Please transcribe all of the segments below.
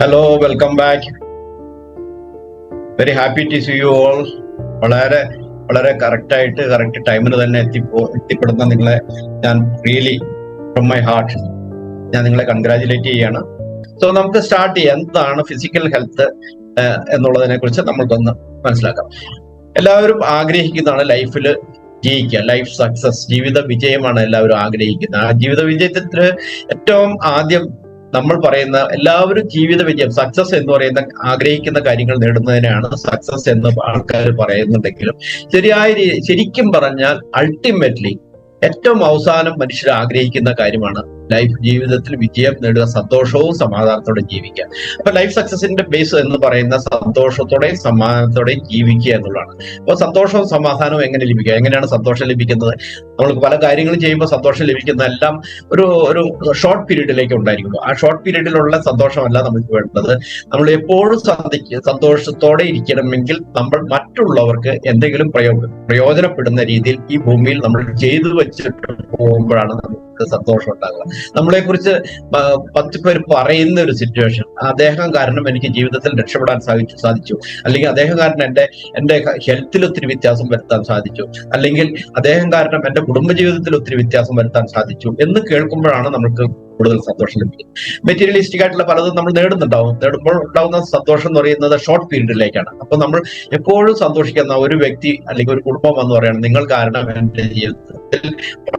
Hello, welcome back. Very happy to see you all. വളരെ വളരെ correct ടൈമിന് തന്നെ എത്തിപ്പെടുന്ന നിങ്ങളെ ഞാൻ റിയലി ഫ്രം മൈ ഹാർട്ട് ഞാൻ നിങ്ങളെ കൺഗ്രാജുലേറ്റ് ചെയ്യാണ്. സോ നമുക്ക് സ്റ്റാർട്ട് ചെയ്യാം. എന്താണ് ഫിസിക്കൽ ഹെൽത്ത് എന്നുള്ളതിനെ കുറിച്ച് നമ്മൾക്കൊന്ന് മനസ്സിലാക്കാം. എല്ലാവരും ആഗ്രഹിക്കുന്നതാണ് ലൈഫിൽ ജയിക്കുക, ലൈഫ് സക്സസ്, ജീവിത വിജയമാണ് എല്ലാവരും ആഗ്രഹിക്കുന്നത്. ആ ജീവിത വിജയത്തിന് ഏറ്റവും ആദ്യം നമ്മൾ പറയുന്ന എല്ലാവരും ജീവിത വിജയം, സക്സസ് എന്ന് പറയുന്ന ആഗ്രഹിക്കുന്ന കാര്യങ്ങൾ നേടുന്നതിനാണ് സക്സസ് എന്ന് ആൾക്കാർ പറയുന്നുണ്ടെങ്കിലും ശരിക്കും പറഞ്ഞാൽ അൾട്ടിമേറ്റ്ലി ഏറ്റവും അവസാനം മനുഷ്യർ ആഗ്രഹിക്കുന്ന കാര്യമാണ് ലൈഫ് ജീവിതത്തിൽ വിജയം നേടുക, സന്തോഷവും സമാധാനത്തോടെ ജീവിക്കുക. അപ്പൊ ലൈഫ് സക്സസിന്റെ ബേസ് എന്ന് പറയുന്ന സന്തോഷത്തോടെയും സമാധാനത്തോടെയും ജീവിക്കുക എന്നുള്ളതാണ്. അപ്പൊ സന്തോഷവും സമാധാനവും എങ്ങനെ ലഭിക്കുക, എങ്ങനെയാണ് സന്തോഷം ലഭിക്കുന്നത്? നമ്മൾക്ക് പല കാര്യങ്ങളും ചെയ്യുമ്പോൾ സന്തോഷം ലഭിക്കുന്നതെല്ലാം ഒരു ഷോർട്ട് പീരീഡിലേക്ക് ഉണ്ടായിരിക്കുമ്പോൾ ആ ഷോർട്ട് പീരീഡിലുള്ള സന്തോഷമല്ല നമുക്ക് വേണ്ടത്. നമ്മൾ എപ്പോഴും സന്തോഷത്തോടെ ഇരിക്കണമെങ്കിൽ നമ്മൾ മറ്റുള്ളവർക്ക് എന്തെങ്കിലും പ്രയോജനപ്പെടുന്ന രീതിയിൽ ഈ ഭൂമിയിൽ നമ്മൾ ചെയ്തു വെച്ചിട്ട് പോകുമ്പോഴാണ് നമുക്ക് സന്തോഷം ഉണ്ടാകുക. നമ്മളെ കുറിച്ച് 10 പേര് പറയുന്ന ഒരു സിറ്റുവേഷൻ, അദ്ദേഹം കാരണം എനിക്ക് ജീവിതത്തിൽ രക്ഷപ്പെടാൻ സാധിച്ചു, അല്ലെങ്കിൽ അദ്ദേഹം കാരണം എന്റെ ഹെൽത്തിൽ ഒത്തിരി വ്യത്യാസം വരുത്താൻ സാധിച്ചു, അല്ലെങ്കിൽ അദ്ദേഹം കാരണം എന്റെ കുടുംബജീവിതത്തിൽ ഒത്തിരി വ്യത്യാസം വരുത്താൻ സാധിച്ചു എന്ന് കേൾക്കുമ്പോഴാണ് നമുക്ക് കൂടുതൽ സന്തോഷം ലഭിക്കും. മെറ്റീരിയലിസ്റ്റിക് ആയിട്ടുള്ള പലതും നമ്മൾ നേടുമ്പോൾ ഉണ്ടാകുന്ന സന്തോഷം എന്ന് പറയുന്നത് ഷോർട്ട് പീരീഡിലേക്കാണ്. അപ്പൊ നമ്മൾ എപ്പോഴും സന്തോഷിക്കുന്ന ഒരു വ്യക്തി അല്ലെങ്കിൽ ഒരു കുടുംബം എന്ന് പറയുന്നത് നിങ്ങൾ കാരണം എന്റെ ജീവിതത്തിൽ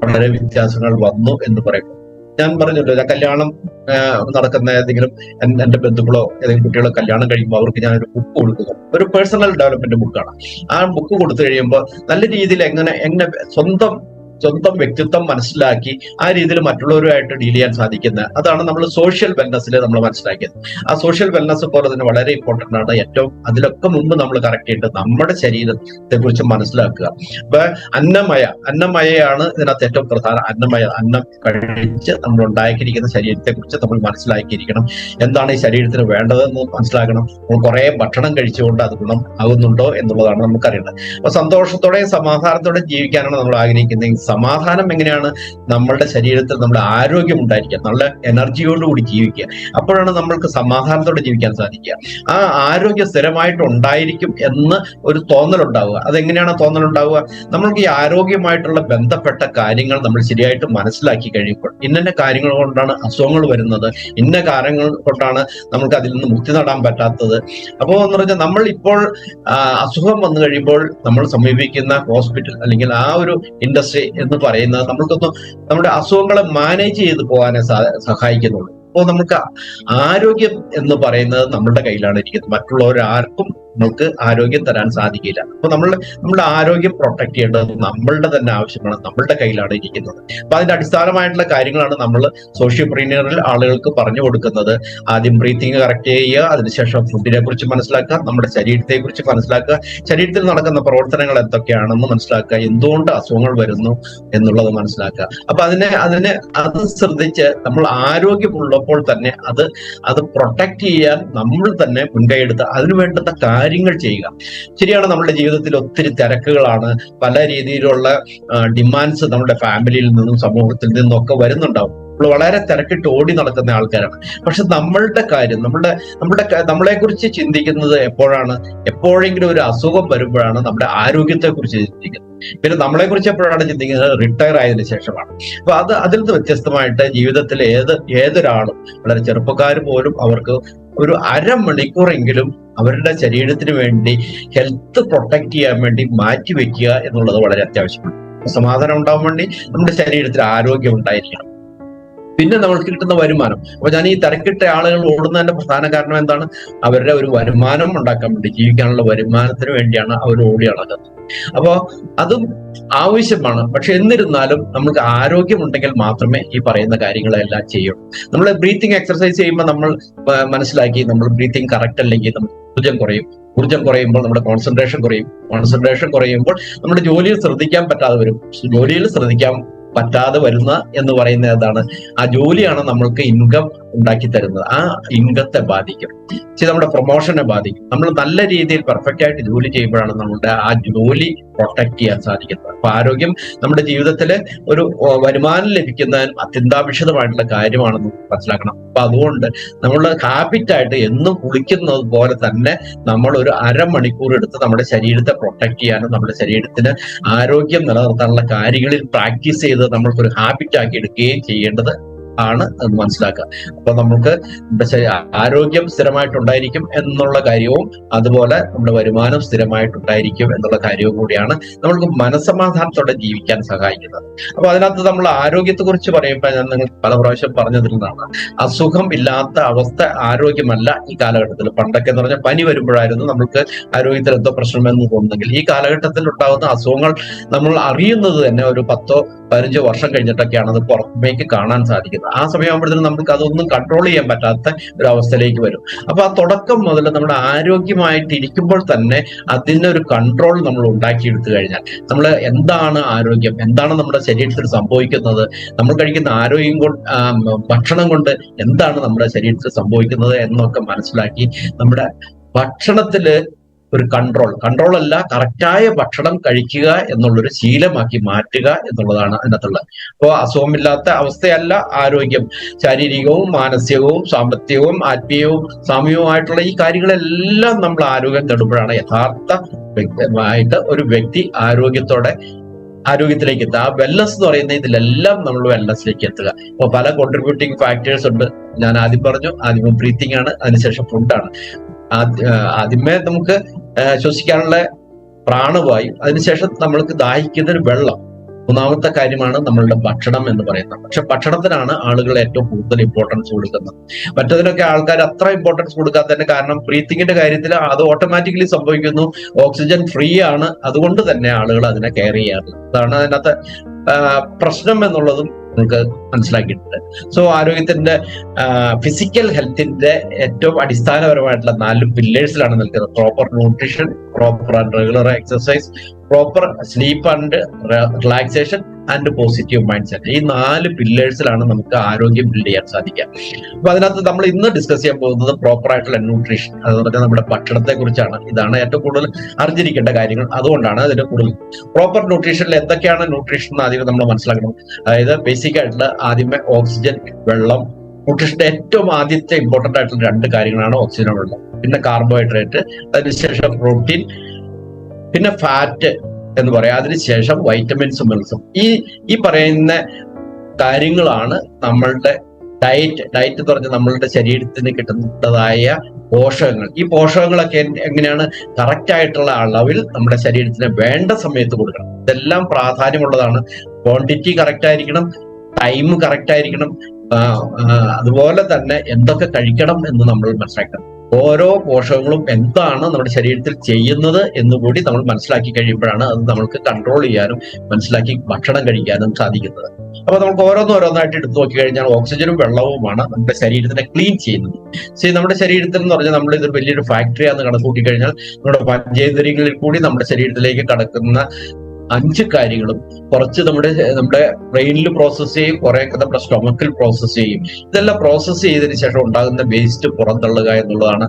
വളരെ വ്യത്യാസങ്ങൾ വന്നു എന്ന് പറയുമ്പോൾ, ഞാൻ പറഞ്ഞല്ലോ, കല്യാണം നടക്കുന്ന ഏതെങ്കിലും എന്റെ ബന്ധുക്കളോ ഏതെങ്കിലും കുട്ടികളോ കല്യാണം കഴിയുമ്പോൾ അവർക്ക് ഞാനൊരു ബുക്ക് കൊടുക്കുന്നു, ഒരു പേഴ്സണൽ ഡെവലപ്മെന്റ് ബുക്കാണ്. ആ ബുക്ക് കൊടുത്തു കഴിയുമ്പോൾ നല്ല രീതിയിൽ എങ്ങനെ സ്വന്തം വ്യക്തിത്വം മനസ്സിലാക്കി ആ രീതിയിൽ മറ്റുള്ളവരുമായിട്ട് ഡീൽ ചെയ്യാൻ സാധിക്കുന്ന, അതാണ് നമ്മൾ സോഷ്യൽ വെൽനസ്സിൽ നമ്മൾ മനസ്സിലാക്കിയത്. ആ സോഷ്യൽ വെൽനസ് പോലെ തന്നെ വളരെ ഇമ്പോർട്ടന്റ് ആണ്. ഏറ്റവും അതിലൊക്കെ മുമ്പ് നമ്മൾ കറക്റ്റ് ചെയ്തിട്ട് നമ്മുടെ ശരീരത്തെ കുറിച്ച് മനസ്സിലാക്കുക. അപ്പൊ അന്നമയയാണ് ഇതിനകത്ത് ഏറ്റവും പ്രധാന. അന്നം കഴിച്ച് നമ്മൾ ഉണ്ടാക്കിയിരിക്കുന്ന ശരീരത്തെ കുറിച്ച് നമ്മൾ മനസ്സിലാക്കിയിരിക്കണം. എന്താണ് ഈ ശരീരത്തിന് വേണ്ടതെന്ന് മനസ്സിലാക്കണം. നമ്മൾ കുറെ ഭക്ഷണം കഴിച്ചുകൊണ്ട് അത് ഗുണം ആകുന്നുണ്ടോ എന്നുള്ളതാണ് നമുക്കറിയേണ്ടത്. അപ്പൊ സന്തോഷത്തോടെയും സമാധാനത്തോടെയും ജീവിക്കാനാണ് നമ്മൾ ആഗ്രഹിക്കുന്നത്. സമാധാനം എങ്ങനെയാണ്? നമ്മളുടെ ശരീരത്തിൽ നമ്മുടെ ആരോഗ്യം ഉണ്ടായിരിക്കുക, നല്ല എനർജിയോടുകൂടി ജീവിക്കുക. അപ്പോഴാണ് നമ്മൾക്ക് സമാധാനത്തോടെ ജീവിക്കാൻ സാധിക്കുക. ആ ആരോഗ്യം സ്ഥിരമായിട്ട് ഉണ്ടായിരിക്കും എന്ന് ഒരു തോന്നലുണ്ടാവുക. അതെങ്ങനെയാണ് തോന്നലുണ്ടാവുക? നമ്മൾക്ക് ഈ ആരോഗ്യമായിട്ടുള്ള ബന്ധപ്പെട്ട കാര്യങ്ങൾ നമ്മൾ ശരിയായിട്ട് മനസ്സിലാക്കി കഴിയുമ്പോൾ, ഇന്ന കാര്യങ്ങൾ കൊണ്ടാണ് അസുഖങ്ങൾ വരുന്നത്, ഇന്ന കാര്യങ്ങൾ കൊണ്ടാണ് നമുക്ക് അതിൽ നിന്ന് മുക്തി നേടാൻ പറ്റാത്തത്. അപ്പോൾ എന്ന് പറഞ്ഞാൽ നമ്മൾ ഇപ്പോൾ അസുഖം വന്നു കഴിയുമ്പോൾ നമ്മൾ സമീപിക്കുന്ന ഹോസ്പിറ്റൽ അല്ലെങ്കിൽ ആ ഒരു ഇൻഡസ്ട്രി എന്ന് പറയുന്നത് നമ്മൾക്കൊന്നും നമ്മുടെ അസുഖങ്ങളെ മാനേജ് ചെയ്ത് പോകാനേ സഹായിക്കുന്നുള്ളൂ. അപ്പോൾ നമുക്ക് ആരോഗ്യം എന്ന് പറയുന്നത് നമ്മളുടെ കയ്യിലാണ് ഇരിക്കുന്നത്. മറ്റുള്ളവരാർക്കും നമുക്ക് ആരോഗ്യം തരാൻ സാധിക്കില്ല. അപ്പൊ നമ്മുടെ ആരോഗ്യം പ്രൊട്ടക്ട് ചെയ്യേണ്ടത് നമ്മളുടെ തന്നെ ആവശ്യമാണ്, നമ്മളുടെ കയ്യിലാണ് ഇരിക്കുന്നത്. അപ്പൊ അതിന്റെ അടിസ്ഥാനമായിട്ടുള്ള കാര്യങ്ങളാണ് നമ്മൾ സോഷ്യോപ്രീനിയറിൽ ആളുകൾക്ക് പറഞ്ഞു കൊടുക്കുന്നത്. ആദ്യം ബ്രീത്തിങ് കറക്റ്റ് ചെയ്യുക, അതിനുശേഷം ഫുഡിനെ കുറിച്ച് മനസ്സിലാക്കുക, നമ്മുടെ ശരീരത്തെ കുറിച്ച് മനസ്സിലാക്കുക, ശരീരത്തിൽ നടക്കുന്ന പ്രവർത്തനങ്ങൾ എന്തൊക്കെയാണെന്ന് മനസ്സിലാക്കുക, എന്തുകൊണ്ട് അസുഖങ്ങൾ വരുന്നു എന്നുള്ളത് മനസ്സിലാക്കുക. അപ്പൊ അത് ശ്രദ്ധിച്ച് നമ്മൾ ആരോഗ്യമുള്ളപ്പോൾ തന്നെ അത് പ്രൊട്ടക്ട് ചെയ്യാൻ നമ്മൾ തന്നെ മുൻകൈയെടുത്ത് അതിനു വേണ്ടുന്ന കാര്യങ്ങൾ ചെയ്യുക. ശരിയാണ്, നമ്മുടെ ജീവിതത്തിൽ ഒത്തിരി തിരക്കുകളാണ്, പല രീതിയിലുള്ള ഡിമാൻഡ്സ് നമ്മുടെ ഫാമിലിയിൽ നിന്നും സമൂഹത്തിൽ നിന്നും ഒക്കെ വരുന്നുണ്ടാവും. വളരെ തിരക്കിട്ട് ഓടി നടക്കുന്ന ആൾക്കാരാണ്. പക്ഷെ നമ്മളുടെ കാര്യം, നമ്മളെ കുറിച്ച് ചിന്തിക്കുന്നത് എപ്പോഴാണ്? എപ്പോഴെങ്കിലും ഒരു അസുഖം വരുമ്പോഴാണ് നമ്മുടെ ആരോഗ്യത്തെ കുറിച്ച് ചിന്തിക്കുന്നത്. പിന്നെ നമ്മളെ കുറിച്ച് എപ്പോഴാണ് ചിന്തിക്കുന്നത്? റിട്ടയർ ആയതിനു ശേഷമാണ്. അപ്പൊ അതിൽ നിന്ന് വ്യത്യസ്തമായിട്ട് ജീവിതത്തിൽ ഏതൊരാളും, വളരെ ചെറുപ്പക്കാർ പോലും, അവർക്ക് ഒരു അരമണിക്കൂറെങ്കിലും അവരുടെ ശരീരത്തിന് വേണ്ടി ഹെൽത്ത് പ്രൊട്ടക്ട് ചെയ്യാൻ വേണ്ടി മാറ്റി വെക്കുക എന്നുള്ളത് വളരെ അത്യാവശ്യമാണ്. സമാധാനം ഉണ്ടാവാൻ വേണ്ടി നമ്മുടെ ശരീരത്തിൽ ആരോഗ്യം ഉണ്ടായിരിക്കണം. പിന്നെ നമ്മൾക്ക് കിട്ടുന്ന വരുമാനം. അപ്പൊ ഞാൻ ഈ തിരക്കിട്ട ആളുകൾ ഓടുന്നതിന്റെ പ്രധാന കാരണം എന്താണ്? അവരുടെ ഒരു വരുമാനം ഉണ്ടാക്കാൻ വേണ്ടി, ജീവിക്കാനുള്ള വരുമാനത്തിന് വേണ്ടിയാണ് അവർ ഓടി നടക്കുന്നത്. അപ്പോ അതും ആവശ്യമാണ്. പക്ഷെ എന്നിരുന്നാലും നമുക്ക് ആരോഗ്യമുണ്ടെങ്കിൽ മാത്രമേ ഈ പറയുന്ന കാര്യങ്ങളെല്ലാം ചെയ്യുള്ളൂ. നമ്മൾ ബ്രീത്തിങ് എക്സർസൈസ് ചെയ്യുമ്പോൾ നമ്മൾ മനസ്സിലാക്കി, നമ്മൾ ബ്രീത്തിങ് കറക്റ്റ് അല്ലെങ്കിൽ നമുക്ക് ഊർജം കുറയുമ്പോൾ നമ്മുടെ കോൺസെൻട്രേഷൻ കുറയുമ്പോൾ നമ്മുടെ ജോലിയിൽ ശ്രദ്ധിക്കാൻ പറ്റാതെ വരും. ജോലിയിൽ ശ്രദ്ധിക്കാൻ പറ്റാതെ വരുന്ന എന്ന് പറയുന്ന ഏതാണ്? ആ ജോലിയാണ് നമ്മൾക്ക് ഇൻകം ഉണ്ടാക്കി തരുന്നത്. ആ ഇൻകത്തെ ബാധിക്കും, നമ്മുടെ പ്രൊമോഷനെ ബാധിക്കും. നമ്മൾ നല്ല രീതിയിൽ പെർഫെക്റ്റ് ആയിട്ട് ജോലി ചെയ്യുമ്പോഴാണ് നമ്മുടെ ആ ജോലി പ്രൊട്ടക്ട് ചെയ്യാൻ സാധിക്കുന്നത്. അപ്പൊ ആരോഗ്യം നമ്മുടെ ജീവിതത്തില് ഒരു വരുമാനം ലഭിക്കുന്നതിന് അത്യന്താപേക്ഷിതമായിട്ടുള്ള കാര്യമാണെന്ന് മനസ്സിലാക്കണം. അപ്പൊ അതുകൊണ്ട് നമ്മൾ ഹാബിറ്റായിട്ട് എന്നും കുളിക്കുന്നത് പോലെ തന്നെ നമ്മൾ ഒരു അരമണിക്കൂർ എടുത്ത് നമ്മുടെ ശരീരത്തെ പ്രൊട്ടക്ട് ചെയ്യാനും നമ്മുടെ ശരീരത്തിന് ആരോഗ്യം നിലനിർത്താനുള്ള കാര്യങ്ങളിൽ പ്രാക്ടീസ് ചെയ്ത് നമ്മൾക്കൊരു ഹാബിറ്റ് ആക്കി എടുക്കുകയും ചെയ്യേണ്ടത് ആണ് എന്ന് മനസ്സിലാക്കുക. അപ്പൊ നമുക്ക് ആരോഗ്യം സ്ഥിരമായിട്ടുണ്ടായിരിക്കും എന്നുള്ള കാര്യവും അതുപോലെ നമ്മുടെ വരുമാനം സ്ഥിരമായിട്ടുണ്ടായിരിക്കും എന്നുള്ള കാര്യവും കൂടിയാണ് നമ്മൾക്ക് മനസ്സമാധാനത്തോടെ ജീവിക്കാൻ സഹായിക്കുന്നത്. അപ്പൊ അതിനകത്ത് നമ്മൾ ആരോഗ്യത്തെ കുറിച്ച് പറയുമ്പോൾ ഞാൻ നിങ്ങൾ പല പ്രാവശ്യം പറഞ്ഞതിരുന്നതാണ്, അസുഖം ഇല്ലാത്ത അവസ്ഥ ആരോഗ്യമല്ല ഈ കാലഘട്ടത്തിൽ. പണ്ടൊക്കെ എന്ന് പറഞ്ഞാൽ പനി വരുമ്പോഴായിരുന്നു നമുക്ക് ആരോഗ്യത്തിൽ എന്തോ പ്രശ്നമെന്ന് തോന്നുന്നെങ്കിൽ ഈ കാലഘട്ടത്തിൽ ഉണ്ടാകുന്ന അസുഖങ്ങൾ നമ്മൾ അറിയുന്നത് തന്നെ ഒരു 10-15 വർഷം കഴിഞ്ഞിട്ടൊക്കെയാണ് അത് പുറമേക്ക് കാണാൻ സാധിക്കുന്നത്. ആ സമയമാകുമ്പോഴത്തേനും നമുക്ക് അതൊന്നും കൺട്രോൾ ചെയ്യാൻ പറ്റാത്ത ഒരു അവസ്ഥയിലേക്ക് വരും. അപ്പൊ ആ തുടക്കം മുതൽ നമ്മുടെ ആരോഗ്യമായിട്ട് ഇരിക്കുമ്പോൾ തന്നെ അതിനൊരു കൺട്രോൾ നമ്മൾ ഉണ്ടാക്കിയെടുത്തു കഴിഞ്ഞാൽ നമ്മൾ എന്താണ് ആരോഗ്യം, എന്താണ് നമ്മുടെ ശരീരത്തിൽ സംഭവിക്കുന്നത്, നമ്മൾ കഴിക്കുന്ന ആരോഗ്യം ഭക്ഷണം കൊണ്ട് എന്താണ് നമ്മുടെ ശരീരത്തിൽ സംഭവിക്കുന്നത് എന്നൊക്കെ മനസ്സിലാക്കി നമ്മുടെ ഭക്ഷണത്തില് ഒരു കൺട്രോൾ അല്ല, കറക്റ്റായ ഭക്ഷണം കഴിക്കുക എന്നുള്ളൊരു ശീലമാക്കി മാറ്റുക എന്നുള്ളതാണ് അതിനകത്തുള്ളത്. അപ്പോൾ അസുഖമില്ലാത്ത അവസ്ഥയല്ല ആരോഗ്യം. ശാരീരികവും മാനസികവും സാമ്പത്തികവും ആത്മീയവും സാമൂഹികവുമായിട്ടുള്ള ഈ കാര്യങ്ങളെല്ലാം നമ്മൾ ആരോഗ്യം നേടുമ്പോഴാണ് യഥാർത്ഥമായിട്ട് ഒരു വ്യക്തി ആരോഗ്യത്തിലേക്ക് എത്തുക. ആ വെൽനസ് എന്ന് പറയുന്ന ഇതിലെല്ലാം നമ്മൾ വെൽനസിലേക്ക് എത്തുക. അപ്പൊ പല കോൺട്രിബ്യൂട്ടിംഗ് ഫാക്ടേഴ്സ് ഉണ്ട്. ഞാൻ ആദ്യം പറഞ്ഞു, ആദ്യം ബ്രീത്തിങ് ആണ്, അതിനുശേഷം ഫുഡാണ്. ആദ്യമേ നമുക്ക് ശ്വസിക്കാനുള്ള പ്രാണവായു, അതിനുശേഷം നമ്മൾക്ക് ദാഹിക്കുന്ന ഒരു വെള്ളം, മൂന്നാമത്തെ കാര്യമാണ് നമ്മളുടെ ഭക്ഷണം എന്ന് പറയുന്നത്. പക്ഷെ ഭക്ഷണത്തിനാണ് ആളുകൾ ഏറ്റവും കൂടുതൽ ഇമ്പോർട്ടൻസ് കൊടുക്കുന്നത്. മറ്റതിനൊക്കെ ആൾക്കാർ അത്ര ഇമ്പോർട്ടൻസ് കൊടുക്കാത്തതിന്റെ കാരണം ബ്രീത്തിങ്ങിന്റെ കാര്യത്തിൽ അത് ഓട്ടോമാറ്റിക്കലി സംഭവിക്കുന്നു, ഓക്സിജൻ ഫ്രീ ആണ്, അതുകൊണ്ട് തന്നെ ആളുകൾ അതിനെ കെയർ ചെയ്യാറില്ല. അതാണ് അതിനകത്ത് പ്രശ്നം എന്നുള്ളതും നമുക്ക് മനസ്സിലാക്കിയിട്ടുണ്ട്. സോ ആരോഗ്യത്തിന്റെ ഫിസിക്കൽ ഹെൽത്തിന്റെ ഏറ്റവും അടിസ്ഥാനപരമായിട്ടുള്ള 4 പില്ലേഴ്സിലാണ് നിൽക്കുന്നത്. Proper nutrition, proper and regular exercise, proper sleep and relaxation and positive mind set. ഈ 4 പില്ലേഴ്സിലാണ് നമുക്ക് ആരോഗ്യം ബിൽഡ് ചെയ്യാൻ സാധിക്കുക. അപ്പൊ അതിനകത്ത് നമ്മൾ ഇന്ന് ഡിസ്കസ് ചെയ്യാൻ പോകുന്നത് പ്രോപ്പർ ആയിട്ടുള്ള ന്യൂട്രീഷൻ, അതുപോലെ തന്നെ നമ്മുടെ ഭക്ഷണത്തെ കുറിച്ചാണ്. ഇതാണ് ഏറ്റവും കൂടുതൽ അറിഞ്ഞിരിക്കേണ്ട കാര്യങ്ങൾ. അതുകൊണ്ടാണ് അതിന്റെ കൂടുതൽ പ്രോപ്പർ ന്യൂട്രീഷനിൽ എന്തൊക്കെയാണ് ന്യൂട്രീഷൻ എന്ന് ആദ്യം നമ്മൾ മനസ്സിലാക്കണം. അതായത് ബേസിക് ആയിട്ടുള്ള ആദ്യമേ ഓക്സിജൻ, വെള്ളം. ന്യൂട്രീഷന്റെ ഏറ്റവും ആദ്യത്തെ ഇമ്പോർട്ടന്റ് ആയിട്ടുള്ള 2 കാര്യങ്ങളാണ് ഓക്സിജൻ, വെള്ളം, പിന്നെ കാർബോഹൈഡ്രേറ്റ്, അതിനുശേഷം പ്രോട്ടീൻ, പിന്നെ ഫാറ്റ് എന്ന് പറയാം, അതിനുശേഷം വൈറ്റമിൻസും മിനറൽസും. ഈ പറയുന്ന കാര്യങ്ങളാണ് നമ്മളുടെ ഡയറ്റ് എന്ന് പറഞ്ഞാൽ നമ്മളുടെ ശരീരത്തിന് കിട്ടുന്നതായ പോഷകങ്ങൾ. ഈ പോഷകങ്ങളൊക്കെ എങ്ങനെയാണ് കറക്റ്റ് ആയിട്ടുള്ള അളവിൽ നമ്മുടെ ശരീരത്തിന് വേണ്ട സമയത്ത് കൊടുക്കണം. ഇതെല്ലാം പ്രാധാന്യമുള്ളതാണ്. ക്വാണ്ടിറ്റി കറക്റ്റ് ആയിരിക്കണം, ടൈം കറക്റ്റ് ആയിരിക്കണം, അതുപോലെ തന്നെ എന്തൊക്കെ കഴിക്കണം എന്ന് നമ്മൾ മനസ്സിലാക്കണം. ഓരോ പോഷകങ്ങളും എന്താണ് നമ്മുടെ ശരീരത്തിൽ ചെയ്യുന്നത് എന്നുകൂടി നമ്മൾ മനസ്സിലാക്കി കഴിയുമ്പോഴാണ് അത് നമ്മൾക്ക് കൺട്രോൾ ചെയ്യാനും മനസ്സിലാക്കി ഭക്ഷണം കഴിക്കാനും സാധിക്കുന്നത്. അപ്പൊ നമുക്ക് ഓരോന്നായിട്ട് എടുത്തു നോക്കി കഴിഞ്ഞാൽ ഓക്സിജനും വെള്ളവുമാണ് നമ്മുടെ ശരീരത്തിനെ ക്ലീൻ ചെയ്യുന്നത്. നമ്മുടെ ശരീരത്തിൽ എന്ന് പറഞ്ഞാൽ നമ്മൾ ഇതൊരു വലിയൊരു ഫാക്ടറിയാന്ന് കണക്കൂട്ടി കഴിഞ്ഞാൽ നമ്മുടെ പഞ്ചേന്ദ്രിയങ്ങളിൽ കൂടി നമ്മുടെ ശരീരത്തിലേക്ക് കടക്കുന്ന 5 കാര്യങ്ങളും കുറച്ച് നമ്മുടെ ബ്രെയിനിൽ പ്രോസസ് ചെയ്യും, കുറേയൊക്കെ നമ്മുടെ സ്റ്റൊമക്കിൽ പ്രോസസ് ചെയ്യും. ഇതെല്ലാം പ്രോസസ് ചെയ്തതിനു ശേഷം ഉണ്ടാകുന്ന വേസ്റ്റ് പുറന്തള്ളുക എന്നുള്ളതാണ്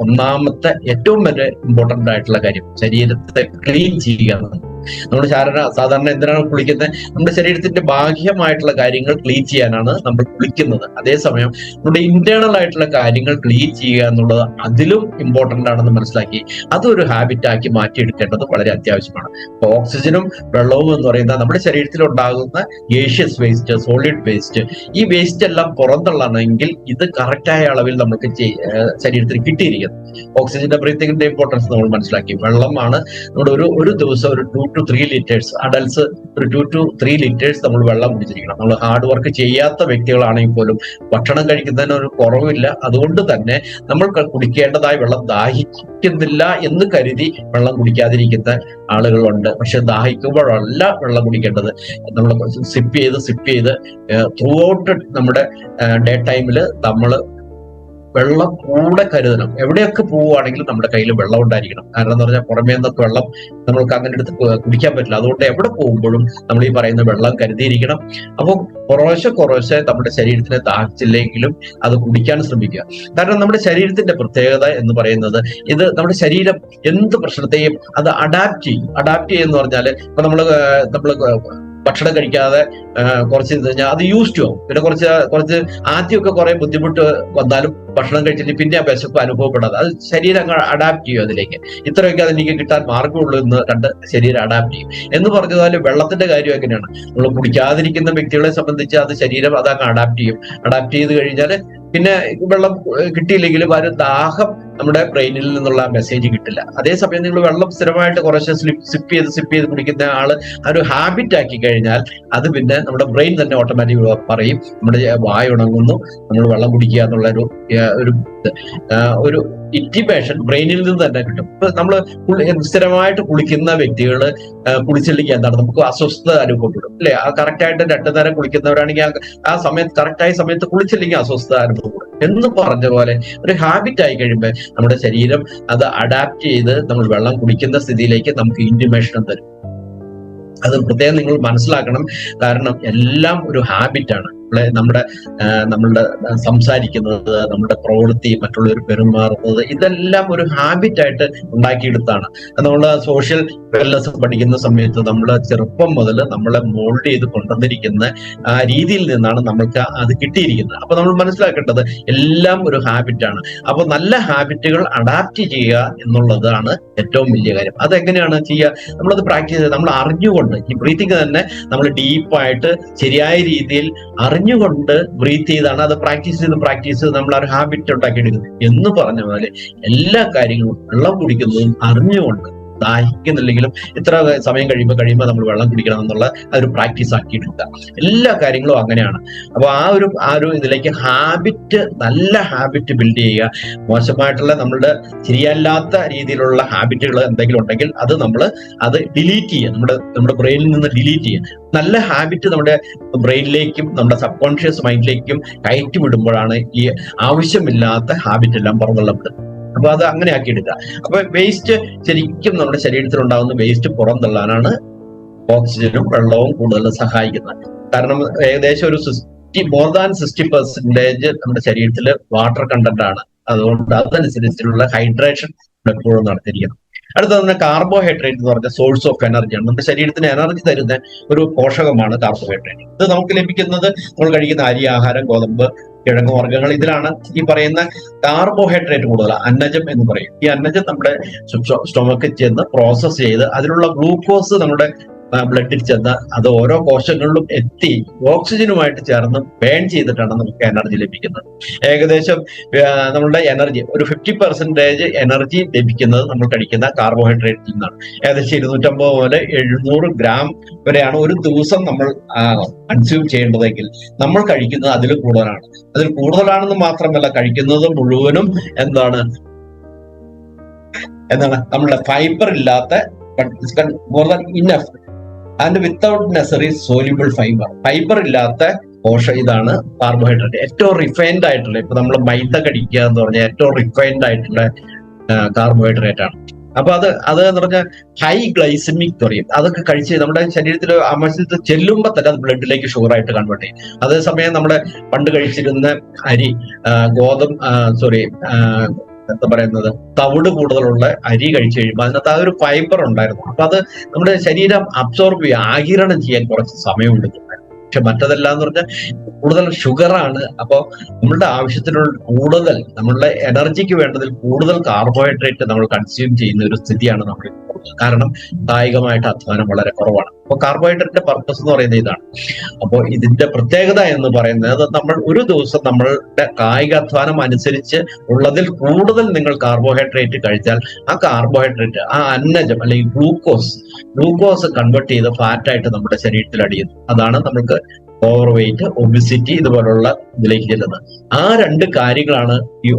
ഒന്നാമത്തെ ഏറ്റവും വലിയ ഇമ്പോർട്ടന്റ് ആയിട്ടുള്ള കാര്യം. ശരീരത്തെ ക്ലീൻ ചെയ്യുക. നമ്മുടെ സാധാരണ എന്തിനാണ് കുളിക്കുന്നത്? നമ്മുടെ ശരീരത്തിന്റെ ബാഹ്യമായിട്ടുള്ള കാര്യങ്ങൾ ക്ലീൻ ചെയ്യാനാണ് നമ്മൾ കുളിക്കുന്നത്. അതേസമയം നമ്മുടെ ഇന്റേണൽ ആയിട്ടുള്ള കാര്യങ്ങൾ ക്ലീൻ ചെയ്യുക എന്നുള്ളത് അതിലും ഇമ്പോർട്ടന്റ് ആണെന്ന് മനസ്സിലാക്കി അതൊരു ഹാബിറ്റ് ആക്കി മാറ്റിയെടുക്കേണ്ടത് വളരെ അത്യാവശ്യമാണ്. ഓക്സിജനും വെള്ളവും എന്ന് പറയുന്നത് നമ്മുടെ ശരീരത്തിൽ ഉണ്ടാകുന്ന ഗേഷ്യസ് വേസ്റ്റ്, സോളിഡ് വേസ്റ്റ്, ഈ വേസ്റ്റ് എല്ലാം പുറന്തള്ളണമെങ്കിൽ ഇത് കറക്റ്റായ അളവിൽ നമുക്ക് ശരീരത്തിൽ കിട്ടിയിരിക്കുന്നത്. ഓക്സിജന്റെ ബ്രീത്തിങ്ങിന്റെ ഇമ്പോർട്ടൻസ് നമ്മൾ മനസ്സിലാക്കി. വെള്ളമാണ് നമ്മുടെ ഒരു ദിവസം ഒരു 2 to 3 liters, അഡൽട്സ് ഒരു 2 to 3 liters നമ്മൾ വെള്ളം കുടിച്ചിരിക്കണം. നമ്മൾ ഹാർഡ് വർക്ക് ചെയ്യാത്ത വ്യക്തികളാണെങ്കിൽ പോലും ഭക്ഷണം കഴിക്കുന്നതിന് ഒരു കുറവില്ല. അതുകൊണ്ട് തന്നെ നമ്മൾ കുടിക്കേണ്ടതായ വെള്ളം ദാഹിക്കുന്നില്ല എന്ന് കരുതി വെള്ളം കുടിക്കാതിരിക്കുന്ന ആളുകളുണ്ട്. പക്ഷെ ദാഹിക്കുമ്പോഴല്ല വെള്ളം കുടിക്കേണ്ടത്. നമ്മൾ സിപ്പ് ചെയ്ത് ത്രൂ ഔട്ട് നമ്മുടെ ഡേ ടൈമിൽ നമ്മൾ വെള്ളം കൂടെ കരുതണം. എവിടെയൊക്കെ പോവുകയാണെങ്കിലും നമ്മുടെ കയ്യിൽ വെള്ളം ഉണ്ടായിരിക്കണം. കാരണം എന്ന് പറഞ്ഞാൽ പുറമേ നിന്നൊക്കെ വെള്ളം നമ്മൾക്ക് അങ്ങനെ എടുത്ത് കുടിക്കാൻ പറ്റില്ല. അതുകൊണ്ട് എവിടെ പോകുമ്പോഴും നമ്മൾ ഈ പറയുന്ന വെള്ളം കരുതിയിരിക്കണം. അപ്പോൾ കുറേശ്ശെ നമ്മുടെ ശരീരത്തിനെ ദാഹിച്ചില്ലെങ്കിലും അത് കുടിക്കാൻ ശ്രമിക്കുക. കാരണം നമ്മുടെ ശരീരത്തിന്റെ പ്രത്യേകത എന്ന് പറയുന്നത് ഇത് നമ്മുടെ ശരീരം എന്ത് പ്രശ്നത്തെയും അത് അഡാപ്റ്റ് ചെയ്യും എന്ന് പറഞ്ഞാൽ ഇപ്പൊ നമ്മള് ഭക്ഷണം കഴിക്കാതെ കുറച്ച് ഇത് കഴിഞ്ഞാൽ അത് യൂസ്ഡ് ആവും. പിന്നെ കുറച്ച് ആദ്യമൊക്കെ കുറെ ബുദ്ധിമുട്ട് വന്നാലും ഭക്ഷണം കഴിച്ചിട്ട് പിന്നെ ആ വിശപ്പ് അനുഭവപ്പെടാതെ അത് ശരീരം അഡാപ്റ്റ് ചെയ്യും അതിലേക്ക്. ഇത്രയൊക്കെ അതെനിക്ക് കിട്ടാൻ മാർഗമുള്ളൂ എന്ന് കണ്ട് ശരീരം അഡാപ്റ്റ് ചെയ്യും. എന്ന് പറഞ്ഞതുപോലെ വെള്ളത്തിന്റെ കാര്യം എങ്ങനെയാണ്, നമ്മൾ കുടിക്കാതിരിക്കുന്ന വ്യക്തികളെ സംബന്ധിച്ച് അത് ശരീരം അതങ്ങ് അഡാപ്റ്റ് ചെയ്യും. അഡാപ്റ്റ് ചെയ്ത് കഴിഞ്ഞാൽ പിന്നെ വെള്ളം കിട്ടിയില്ലെങ്കിലും ആ ഒരു ദാഹം നമ്മുടെ ബ്രെയിനിൽ നിന്നുള്ള മെസ്സേജ് കിട്ടില്ല. അതേസമയം നിങ്ങൾ വെള്ളം സ്ഥിരമായിട്ട് കുറച്ച് സിപ്പ് ചെയ്ത് കുടിക്കുന്ന ആള് ആ ഒരു ഹാബിറ്റ് ആക്കി കഴിഞ്ഞാൽ അത് പിന്നെ നമ്മുടെ ബ്രെയിൻ തന്നെ ഓട്ടോമാറ്റിക് പറയും, നമ്മുടെ വായ ഉണങ്ങുന്നു, നമ്മൾ വെള്ളം കുടിക്കുക എന്നുള്ള ഒരു ഇന്റിമേഷൻ ബ്രെയിനിൽ നിന്ന് തന്നെ കിട്ടും. ഇപ്പൊ നമ്മള് സ്ഥിരമായിട്ട് കുളിക്കുന്ന വ്യക്തികള് കുളിച്ചില്ലെങ്കിൽ എന്താണ്, നമുക്ക് അസ്വസ്ഥത അനുഭവപ്പെടും അല്ലെ? ആ കറക്റ്റായിട്ട് 2 നേരം കുളിക്കുന്നവരാണെങ്കിൽ ആ സമയത്ത് കറക്റ്റായ സമയത്ത് കുളിച്ചില്ലെങ്കിൽ അസ്വസ്ഥത അനുഭവപ്പെടും. എന്ന് പറഞ്ഞ പോലെ ഒരു ഹാബിറ്റ് ആയി കഴിയുമ്പോൾ നമ്മുടെ ശരീരം അത് അഡാപ്റ്റ് ചെയ്ത് നമ്മൾ വെള്ളം കുടിക്കുന്ന സ്ഥിതിയിലേക്ക് നമുക്ക് ഇന്റിമേഷൻ തരും. അത് പ്രത്യേകം നിങ്ങൾ മനസ്സിലാക്കണം. കാരണം എല്ലാം ഒരു ഹാബിറ്റാണ്. നമ്മളുടെ സംസാരിക്കുന്നത്, നമ്മുടെ പ്രവൃത്തി, മറ്റുള്ളവർ പെരുമാറുന്നത്, ഇതെല്ലാം ഒരു ഹാബിറ്റായിട്ട് ഉണ്ടാക്കിയെടുത്താണ്. നമ്മൾ സോഷ്യൽ വെൽനസ് പഠിക്കുന്ന സമയത്ത് നമ്മൾ ചെറുപ്പം മുതൽ നമ്മളെ മോൾഡ് ചെയ്ത് കൊണ്ടുവന്നിരിക്കുന്ന ആ രീതിയിൽ നിന്നാണ് നമ്മൾക്ക് അത് കിട്ടിയിരിക്കുന്നത്. അപ്പൊ നമ്മൾ മനസ്സിലാക്കേണ്ടത് എല്ലാം ഒരു ഹാബിറ്റാണ്. അപ്പൊ നല്ല ഹാബിറ്റുകൾ അഡാപ്റ്റ് ചെയ്യുക എന്നുള്ളതാണ് ഏറ്റവും വലിയ കാര്യം. അതെങ്ങനെയാണ് ചെയ്യുക? നമ്മളത് പ്രാക്ടീസ് ചെയ്ത് നമ്മൾ അറിഞ്ഞുകൊണ്ട് ഈ ബ്രീത്തിങ് തന്നെ നമ്മൾ ഡീപ്പായിട്ട് ശരിയായ രീതിയിൽ അറിഞ്ഞുകൊണ്ട് ബ്രീത്ത് ചെയ്താണ് അത് പ്രാക്ടീസ് ചെയ്ത് നമ്മൾ ആ ഒരു ഹാബിറ്റ് ഉണ്ടാക്കിയെടുക്കുന്നത്. എന്ന് പറഞ്ഞ പോലെ എല്ലാ കാര്യങ്ങളും വെള്ളം കുടിക്കുന്നതും അറിഞ്ഞുകൊണ്ട്, ദാഹിക്കുന്നില്ലെങ്കിലും ഇത്ര സമയം കഴിയുമ്പോൾ നമ്മൾ വെള്ളം കുടിക്കണം എന്നുള്ള ഒരു പ്രാക്ടീസ് ആക്കിയിട്ടുണ്ട്. എല്ലാ കാര്യങ്ങളും അങ്ങനെയാണ്. അപ്പൊ ആ ഒരു ഇതിലേക്ക് നല്ല ഹാബിറ്റ് ബിൽഡ് ചെയ്യുക. മോശമായിട്ടുള്ള നമ്മളുടെ ശരിയല്ലാത്ത രീതിയിലുള്ള ഹാബിറ്റുകൾ എന്തെങ്കിലും ഉണ്ടെങ്കിൽ അത് ഡിലീറ്റ് ചെയ്യുക, നമ്മുടെ ബ്രെയിനിൽ നിന്ന് ഡിലീറ്റ് ചെയ്യുക. നല്ല ഹാബിറ്റ് നമ്മുടെ ബ്രെയിനിലേക്കും നമ്മുടെ സബ് കോൺഷ്യസ് മൈൻഡിലേക്കും കയറ്റി വിടുമ്പോഴാണ് ഈ ആവശ്യമില്ലാത്ത ഹാബിറ്റ് എല്ലാം പുറന്തള്ളപ്പെടുന്നത്. അപ്പൊ അത് അങ്ങനെ ആക്കി എടുക്കുക. അപ്പൊ വേസ്റ്റ് ശരിക്കും നമ്മുടെ ശരീരത്തിൽ ഉണ്ടാകുന്ന വേസ്റ്റ് പുറന്തള്ളാനാണ് ഓക്സിജനും വെള്ളവും കൂടുതൽ സഹായിക്കുന്നത്. കാരണം ഏകദേശം ഒരു മോർ ദാൻ 60% നമ്മുടെ ശരീരത്തിൽ വാട്ടർ കണ്ടന്റ് ആണ്. അതുകൊണ്ട് അതനുസരിച്ചുള്ള ഹൈഡ്രേഷൻ എപ്പോഴും നടത്തിയിരിക്കണം. അടുത്തത് തന്നെ കാർബോഹൈഡ്രേറ്റ് എന്ന് പറഞ്ഞ സോഴ്സ് ഓഫ് എനർജിയാണ്. നമ്മുടെ ശരീരത്തിന് എനർജി തരുന്ന ഒരു പോഷകമാണ് കാർബോഹൈഡ്രേറ്റ്. ഇത് നമുക്ക് ലഭിക്കുന്നത് നമ്മൾ കഴിക്കുന്ന അരി, ആഹാരം, ഗോതമ്പ്, കിഴങ്ങ് വർഗ്ഗങ്ങൾ, ഇതിലാണ് ഈ പറയുന്ന കാർബോഹൈഡ്രേറ്റ് കൂടുതൽ. അന്നജം എന്ന് പറയും. ഈ അന്നജം നമ്മുടെ സ്റ്റൊമക്കിൽ ചെന്ന് പ്രോസസ് ചെയ്ത് അതിലുള്ള ഗ്ലൂക്കോസ് നമ്മുടെ ബ്ലഡിൽ ചെന്ന് അത് ഓരോ കോശങ്ങളിലും എത്തി ഓക്സിജനുമായിട്ട് ചേർന്ന് ബേൺ ചെയ്തിട്ടാണ് നമുക്ക് എനർജി ലഭിക്കുന്നത്. ഏകദേശം നമ്മളുടെ എനർജി ഒരു 50% എനർജി ലഭിക്കുന്നത് നമ്മൾ കഴിക്കുന്ന കാർബോഹൈഡ്രേറ്റിൽ നിന്നാണ്. ഏകദേശം 250 മുതൽ 700 ഗ്രാം വരെയാണ് ഒരു ദിവസം നമ്മൾ കൺസ്യൂം ചെയ്യേണ്ടതെങ്കിൽ നമ്മൾ കഴിക്കുന്നത് അതിൽ കൂടുതലാണെന്ന് മാത്രമല്ല, കഴിക്കുന്നത് മുഴുവനും എന്താണ് നമ്മളുടെ ഫൈബർ ഇല്ലാത്ത more than enough and without നെസറി soluble fibre ഇല്ലാത്ത ഇതാണ് കാർബോഹൈഡ്രേറ്റ്. ഏറ്റവും റിഫൈൻഡ് ആയിട്ടുള്ള, ഇപ്പൊ നമ്മൾ മൈദ കഴിക്കുക എന്ന് പറഞ്ഞാൽ ഏറ്റവും റിഫൈൻഡ് ആയിട്ടുള്ള കാർബോഹൈഡ്രേറ്റ് ആണ്. അപ്പൊ അത് എന്ന് പറഞ്ഞാൽ ഹൈ ഗ്ലൈസമിക് പറയും. അതൊക്കെ കഴിച്ച് നമ്മുടെ ശരീരത്തിൽ ആവശ്യത്തിൽ ചെല്ലുമ്പോൾ തന്നെ അത് ബ്ലഡിലേക്ക് ഷുഗറായിട്ട് കൺവേർട്ട് ചെയ്യും. അതേസമയം നമ്മുടെ പണ്ട് കഴിച്ചിരുന്ന അരി, തവിട് കൂടുതലുള്ള അരി കഴിച്ചു കഴിയുമ്പോൾ അതിനകത്ത് ആ ഒരു ഫൈബർ ഉണ്ടായിരുന്നു. അപ്പൊ അത് നമ്മുടെ ശരീരം അബ്സോർബ് ചെയ്യുക, ആഗിരണം ചെയ്യാൻ കുറച്ച് സമയം എടുക്കും. പക്ഷെ മറ്റതെല്ലാം എന്ന് പറഞ്ഞാൽ കൂടുതൽ ഷുഗറാണ്. അപ്പോൾ നമ്മളുടെ ആവശ്യത്തിനുള്ള കൂടുതൽ, നമ്മളുടെ എനർജിക്ക് വേണ്ടതിൽ കൂടുതൽ കാർബോഹൈഡ്രേറ്റ് നമ്മൾ കൺസ്യൂം ചെയ്യുന്ന ഒരു സ്ഥിതിയാണ് നമ്മൾ. കാരണം കായികമായിട്ട് അധ്വാനം വളരെ കുറവാണ്. അപ്പോൾ കാർബോഹൈഡ്രേറ്റിന്റെ പർപ്പസ് എന്ന് പറയുന്നത് ഇതാണ്. അപ്പോൾ ഇതിന്റെ പ്രത്യേകത എന്ന് പറയുന്നത് നമ്മൾ ഒരു ദിവസം നമ്മളുടെ കായികാധ്വാനം അനുസരിച്ച് ഉള്ളതിൽ കൂടുതൽ നിങ്ങൾ കാർബോഹൈഡ്രേറ്റ് കഴിച്ചാൽ ആ കാർബോഹൈഡ്രേറ്റ്, ആ അന്നജം അല്ലെങ്കിൽ ഗ്ലൂക്കോസ് കൺവേർട്ട് ചെയ്ത് ഫാറ്റായിട്ട് നമ്മുടെ ശരീരത്തിൽ അടിയുന്നു. അതാണ് നമുക്ക് ഓവർ വെയിറ്റ്, ഒബിസിറ്റി ഇതുപോലുള്ള ഇതിലേക്ക് ചെല്ലുന്നത്. ആ 2 കാര്യങ്ങളാണ് ഈ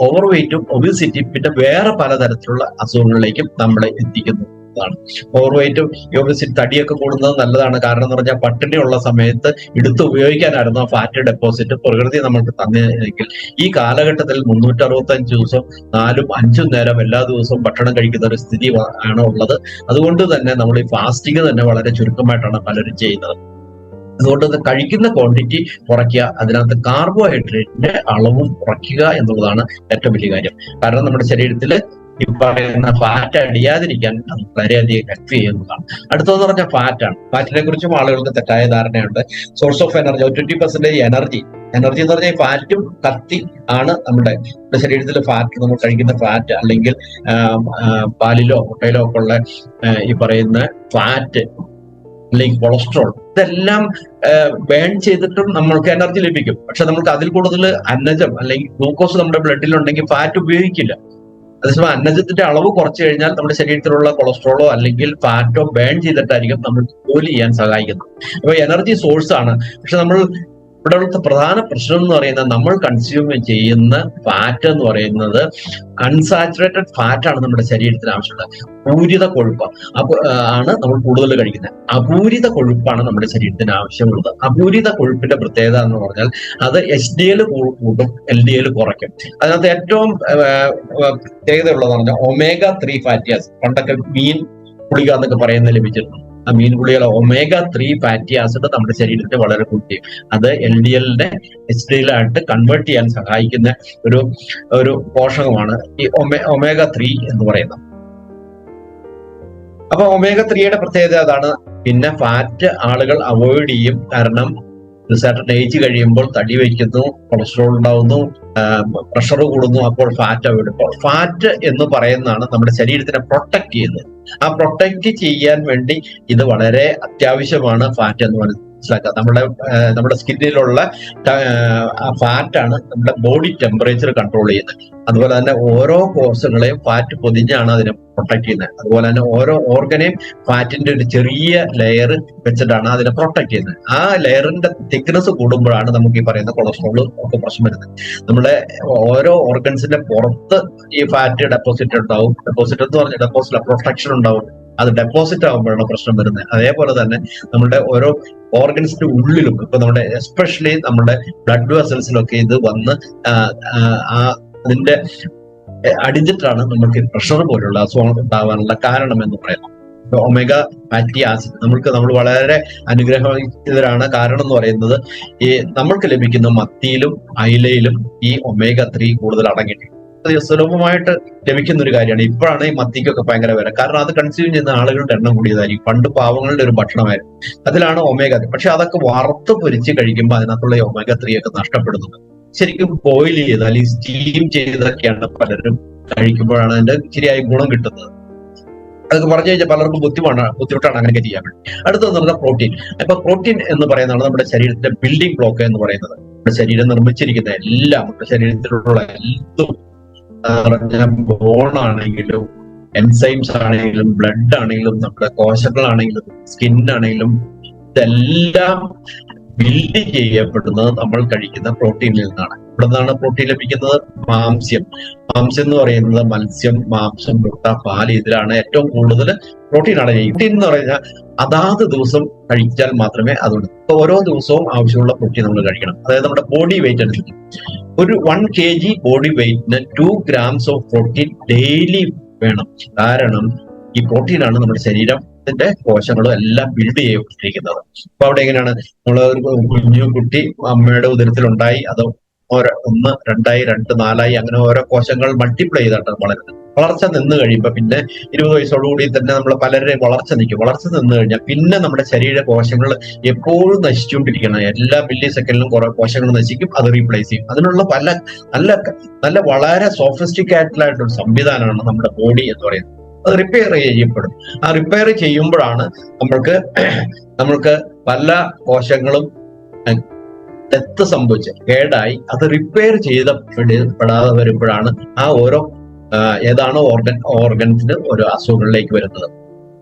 ഓവർ വെയിറ്റും ഒബിസിറ്റിയും പിന്നെ വേറെ പലതരത്തിലുള്ള അസുഖങ്ങളിലേക്കും നമ്മളെ എത്തിക്കുന്നത്. ഓവർ വെയിറ്റും ഒബിസിറ്റി, തടിയൊക്കെ കൂടുന്നത് നല്ലതാണ്. കാരണം എന്ന് പറഞ്ഞാൽ പട്ടിണിയുള്ള സമയത്ത് എടുത്ത് ഉപയോഗിക്കാനായിരുന്നു ആ ഫാറ്റ് ഡെപ്പോസിറ്റ് പ്രകൃതി നമുക്ക് തന്നെങ്കിൽ ഈ കാലഘട്ടത്തിൽ 365 ദിവസം 4ഉം 5ഉം നേരം എല്ലാ ദിവസവും ഭക്ഷണം കഴിക്കുന്ന ഒരു സ്ഥിതി ആണ് ഉള്ളത്. അതുകൊണ്ട് തന്നെ നമ്മൾ ഈ ഫാസ്റ്റിംഗ് തന്നെ വളരെ ചുരുക്കമായിട്ടാണ് പലരും ചെയ്യുന്നത്. അതുകൊണ്ട് കഴിക്കുന്ന ക്വാണ്ടിറ്റി കുറയ്ക്കുക, അതിനകത്ത് കാർബോഹൈഡ്രേറ്റിന്റെ അളവും കുറയ്ക്കുക എന്നുള്ളതാണ് ഏറ്റവും വലിയ കാര്യം. കാരണം നമ്മുടെ ശരീരത്തിൽ ഈ പറയുന്ന ഫാറ്റ് അടിയാതിരിക്കാൻ അത് വളരെയധികം ഹെൽപ്പ് ചെയ്യുന്നതാണ്. അടുത്തതെന്ന് പറഞ്ഞാൽ ഫാറ്റാണ്. ഫാറ്റിനെ കുറിച്ചും ആളുകൾക്ക് തെറ്റായ ധാരണയുണ്ട്. സോഴ്സ് ഓഫ് എനർജി 20% എനർജി എന്ന് പറഞ്ഞാൽ ഈ ഫാറ്റും കത്തി ആണ് നമ്മുടെ ശരീരത്തിൽ ഫാറ്റ്, നമ്മൾ കഴിക്കുന്ന ഫാറ്റ് അല്ലെങ്കിൽ പാലിലോ മുട്ടയിലോ ഒക്കെ ഉള്ള ഈ പറയുന്ന ഫാറ്റ് അല്ലെങ്കിൽ കൊളസ്ട്രോൾ, ഇതെല്ലാം ബേൺ ചെയ്തിട്ടും നമ്മൾക്ക് എനർജി ലഭിക്കും. പക്ഷെ നമുക്ക് അതിൽ കൂടുതൽ അന്നജം അല്ലെങ്കിൽ ഗ്ലൂക്കോസ് നമ്മുടെ ബ്ലഡിലുണ്ടെങ്കിൽ ഫാറ്റ് ഉപയോഗിക്കില്ല. അതേസമയം അന്നജത്തിന്റെ അളവ് കുറച്ചു കഴിഞ്ഞാൽ നമ്മുടെ ശരീരത്തിലുള്ള കൊളസ്ട്രോളോ അല്ലെങ്കിൽ ഫാറ്റോ ബേൺ ചെയ്തിട്ടായിരിക്കും നമ്മൾ ജോലി ചെയ്യാൻ സഹായിക്കുന്നത്. അപ്പൊ എനർജി സോഴ്സ് ആണ്. പക്ഷെ നമ്മൾ ഇവിടുത്തെ പ്രധാന പ്രശ്നം എന്ന് പറയുന്നത് നമ്മൾ കൺസ്യൂം ചെയ്യുന്ന ഫാറ്റ് എന്ന് പറയുന്നത് അൺസാച്ചുറേറ്റഡ് ഫാറ്റ് ആണ് നമ്മുടെ ശരീരത്തിന് ആവശ്യമുള്ളത്. പൂരിത കൊഴുപ്പ് ആണ് നമ്മൾ കൂടുതൽ കഴിക്കുന്നത്. അപൂരിത കൊഴുപ്പാണ് നമ്മുടെ ശരീരത്തിന് ആവശ്യമുള്ളത്. അപൂരിത കൊഴുപ്പിന്റെ പ്രത്യേകത എന്ന് പറഞ്ഞാൽ അത് HDL കൂട്ടും, LDL കുറയ്ക്കും. അതിനകത്ത് ഏറ്റവും പ്രത്യേകത ഉള്ളതെന്ന് പറഞ്ഞാൽ omega-3 ഫാറ്റി ആസിഡ്. പണ്ടൊക്കെ മീൻ ഗുളിക എന്നൊക്കെ പറയുന്നത് ലഭിച്ചിട്ടുണ്ട്. ആ മീൻ ഗുളികളെ omega-3 ഫാറ്റി ആസിഡ് നമ്മുടെ ശരീരത്തെ വളരെ കൂട്ടി അത് LDL-നെ HDL ആയിട്ട് കൺവേർട്ട് ചെയ്യാൻ സഹായിക്കുന്ന ഒരു പോഷകമാണ് ഈ omega-3 എന്ന് പറയുന്നത്. അപ്പൊ omega-3യുടെ പ്രത്യേകത അതാണ്. പിന്നെ ഫാറ്റ് ആളുകൾ അവോയ്ഡ് ചെയ്യും. കാരണം സർട്ടൻ ഏജ് കഴിയുമ്പോൾ തടി വയ്ക്കുന്നു, കൊളസ്ട്രോൾ ഉണ്ടാവുന്നു, പ്രഷർ കൂടുന്നു. അപ്പോൾ ഫാറ്റ് അവോയ്ഡ്. ഫാറ്റ് എന്ന് പറയുന്നതാണ് നമ്മുടെ ശരീരത്തിനെ പ്രൊട്ടക്ട് ചെയ്യുന്നത്. ആ പ്രൊട്ടക്ട് ചെയ്യാൻ വേണ്ടി ഇത് വളരെ അത്യാവശ്യമാണ് ഫാറ്റ് എന്ന് മനസ്സിലാക്കുക. നമ്മുടെ സ്കിന്നിലുള്ള ഫാറ്റാണ് നമ്മുടെ ബോഡി ടെമ്പറേച്ചർ കൺട്രോൾ ചെയ്യുന്നത്. അതുപോലെ തന്നെ ഓരോ കോശങ്ങളെയും ഫാറ്റ് പൊതിഞ്ഞാണ് അതിനെ പ്രൊട്ടക്ട് ചെയ്യുന്നത്. അതുപോലെ തന്നെ ഓരോ ഓർഗനെയും ഫാറ്റിന്റെ ഒരു ചെറിയ ലെയർ വെച്ചിട്ടാണ് അതിനെ പ്രൊട്ടക്ട് ചെയ്യുന്നത്. ആ ലെയറിന്റെ തിക്നെസ് കൂടുമ്പോഴാണ് നമുക്ക് ഈ പറയുന്ന കൊളസ്ട്രോൾ ഒക്കെ പ്രശ്നം വരുന്നത്. നമ്മുടെ ഓരോ ഓർഗൻസിന്റെ പുറത്ത് ഈ ഫാറ്റ് ഡെപ്പോസിറ്റ് ഉണ്ടാവും. ഡെപ്പോസിറ്റ് എന്ന് പറഞ്ഞാൽ ഡെപ്പോസിറ്റ് പ്രൊട്ടക്ഷൻ ഉണ്ടാവും. അത് ഡെപ്പോസിറ്റ് ആകുമ്പോഴാണ് പ്രശ്നം വരുന്നത്. അതേപോലെ തന്നെ നമ്മുടെ ഓരോ ഓർഗൻസിന്റെ ഉള്ളിലും, ഇപ്പൊ നമ്മുടെ എസ്പെഷ്യലി നമ്മുടെ ബ്ലഡ് വെസൽസിലൊക്കെ ഇത് വന്ന് അതിന്റെ അടിഞ്ഞിട്ടാണ് നമുക്ക് പ്രഷർ പോലുള്ള അസുഖങ്ങൾ ഉണ്ടാവാനുള്ള കാരണം എന്ന് പറയുന്നത്. ഒമേഗ ഫാറ്റി ആസിഡ് നമ്മൾ വളരെ അനുഗ്രഹീതരാണ്. കാരണം എന്ന് പറയുന്നത് ഈ നമ്മൾക്ക് ലഭിക്കുന്ന മത്തിയിലും അയിലയിലും ഈ omega-3 കൂടുതൽ അടങ്ങിയിട്ടുണ്ട്. സുലഭമായിട്ട് ലഭിക്കുന്ന ഒരു കാര്യമാണ്. ഇപ്പോഴാണ് ഈ മത്തിക്കൊക്കെ ഭയങ്കര വില. കാരണം അത് കൺസ്യൂം ചെയ്യുന്ന ആളുകളുടെ എണ്ണം കൂടിയതായിരിക്കും. പണ്ട് പാവങ്ങളുടെ ഒരു ഭക്ഷണമായിരുന്നു. അതിലാണ് omega-3. പക്ഷെ അതൊക്കെ വറുത്ത് പൊരിച്ച് കഴിക്കുമ്പോൾ അതിനകത്തുള്ള omega-3 ഒക്കെ നഷ്ടപ്പെടുന്നത്. ശരിക്കും ബോയിൽ ചെയ്ത് അല്ലെങ്കിൽ സ്റ്റീം ചെയ്തൊക്കെയാണ് പലരും കഴിക്കുമ്പോഴാണ് അതിന്റെ ശരിയായ ഗുണം കിട്ടുന്നത്. അതൊക്കെ പറഞ്ഞു കഴിഞ്ഞാൽ പലർക്കും ബുദ്ധിമുട്ടാണ് അങ്ങനെയൊക്കെ ചെയ്യാൻ വേണ്ടി. അടുത്തത് പറഞ്ഞാൽ പ്രോട്ടീൻ. അപ്പൊ പ്രോട്ടീൻ എന്ന് പറയുന്നതാണ് നമ്മുടെ ശരീരത്തിന്റെ ബിൽഡിംഗ് ബ്ലോക്ക് എന്ന് പറയുന്നത്. നമ്മുടെ ശരീരം നിർമ്മിച്ചിരിക്കുന്ന എല്ലാം, നമ്മുടെ ശരീരത്തിലുള്ള എന്തും ബോണാണെങ്കിലും എൻസൈംസ് ആണെങ്കിലും ബ്ലഡ് ആണെങ്കിലും നമ്മുടെ കോശങ്ങളാണെങ്കിലും സ്കിന്നാണെങ്കിലും ഇതെല്ലാം ബിൽഡ് ചെയ്യപ്പെടുന്നത് നമ്മൾ കഴിക്കുന്ന പ്രോട്ടീനിൽ നിന്നാണ്. ഇവിടെ നിന്നാണ് പ്രോട്ടീൻ ലഭിക്കുന്നത്. മാംസ്യം എന്ന് പറയുന്നത് മത്സ്യം, മാംസം, മുട്ട, പാല്, ഇതിലാണ് ഏറ്റവും കൂടുതൽ പ്രോട്ടീനാണ്. പ്രോട്ടീൻ എന്ന് പറഞ്ഞാൽ അതാത് ദിവസം കഴിച്ചാൽ മാത്രമേ അതുള്ളൂ. ഓരോ ദിവസവും ആവശ്യമുള്ള പ്രോട്ടീൻ നമ്മൾ കഴിക്കണം. അതായത് നമ്മുടെ ബോഡി വെയിറ്റ് അനുസരിച്ച് ഒരു 1 kg ബോഡി വെയിറ്റിന് 2 grams ഓഫ് പ്രോട്ടീൻ ഡെയിലി വേണം. കാരണം ഈ പ്രോട്ടീനാണ് നമ്മുടെ ശരീരത്തിന്റെ കോശങ്ങളും എല്ലാം ബിൽഡ് ചെയ്യപ്പെട്ടിരിക്കുന്നത്. അപ്പൊ അവിടെ എങ്ങനെയാണ്, നമ്മൾ ഒരു കുഞ്ഞു കുട്ടി അമ്മയുടെ ഉദരത്തിലുണ്ടായി, അത് 1, 2, 2, 4 അങ്ങനെ ഓരോ കോശങ്ങൾ മൾട്ടിപ്ലൈ ചെയ്തിട്ടാണ് വളരുന്നത്. വളർച്ച നിന്ന് കഴിയുമ്പോൾ പിന്നെ 20 വയസ്സോടുകൂടി തന്നെ നമ്മൾ പലരുടെയും വളർച്ച നിൽക്കും. വളർച്ച നിന്ന് കഴിഞ്ഞാൽ പിന്നെ നമ്മുടെ ശരീര കോശങ്ങൾ എപ്പോഴും നശിച്ചുകൊണ്ടിരിക്കണം. എല്ലാ മില്ലി സെക്കൻഡിലും കുറെ കോശങ്ങൾ നശിക്കും, അത് റീപ്ലേസ് ചെയ്യും. അതിനുള്ള നല്ല വളരെ സോഫിസ്റ്റിക്കേറ്റഡ് ആയിട്ടൊരു സംവിധാനമാണ് നമ്മുടെ ബോഡി എന്ന് പറയുന്നത്. അത് റിപ്പയർ ചെയ്യപ്പെടും. ആ റിപ്പയർ ചെയ്യുമ്പോഴാണ് നമ്മൾക്ക് പല കോശങ്ങളും ഡെത്ത് സംഭവിച്ച് കേടായി അത് റിപ്പയർ ചെയ്യപ്പെടാതെ വരുമ്പോഴാണ് ആ ഓരോ ഏതാണോ ഓർഗൻസിന് ഓരോ അസുഖങ്ങളിലേക്ക് വരുന്നത്.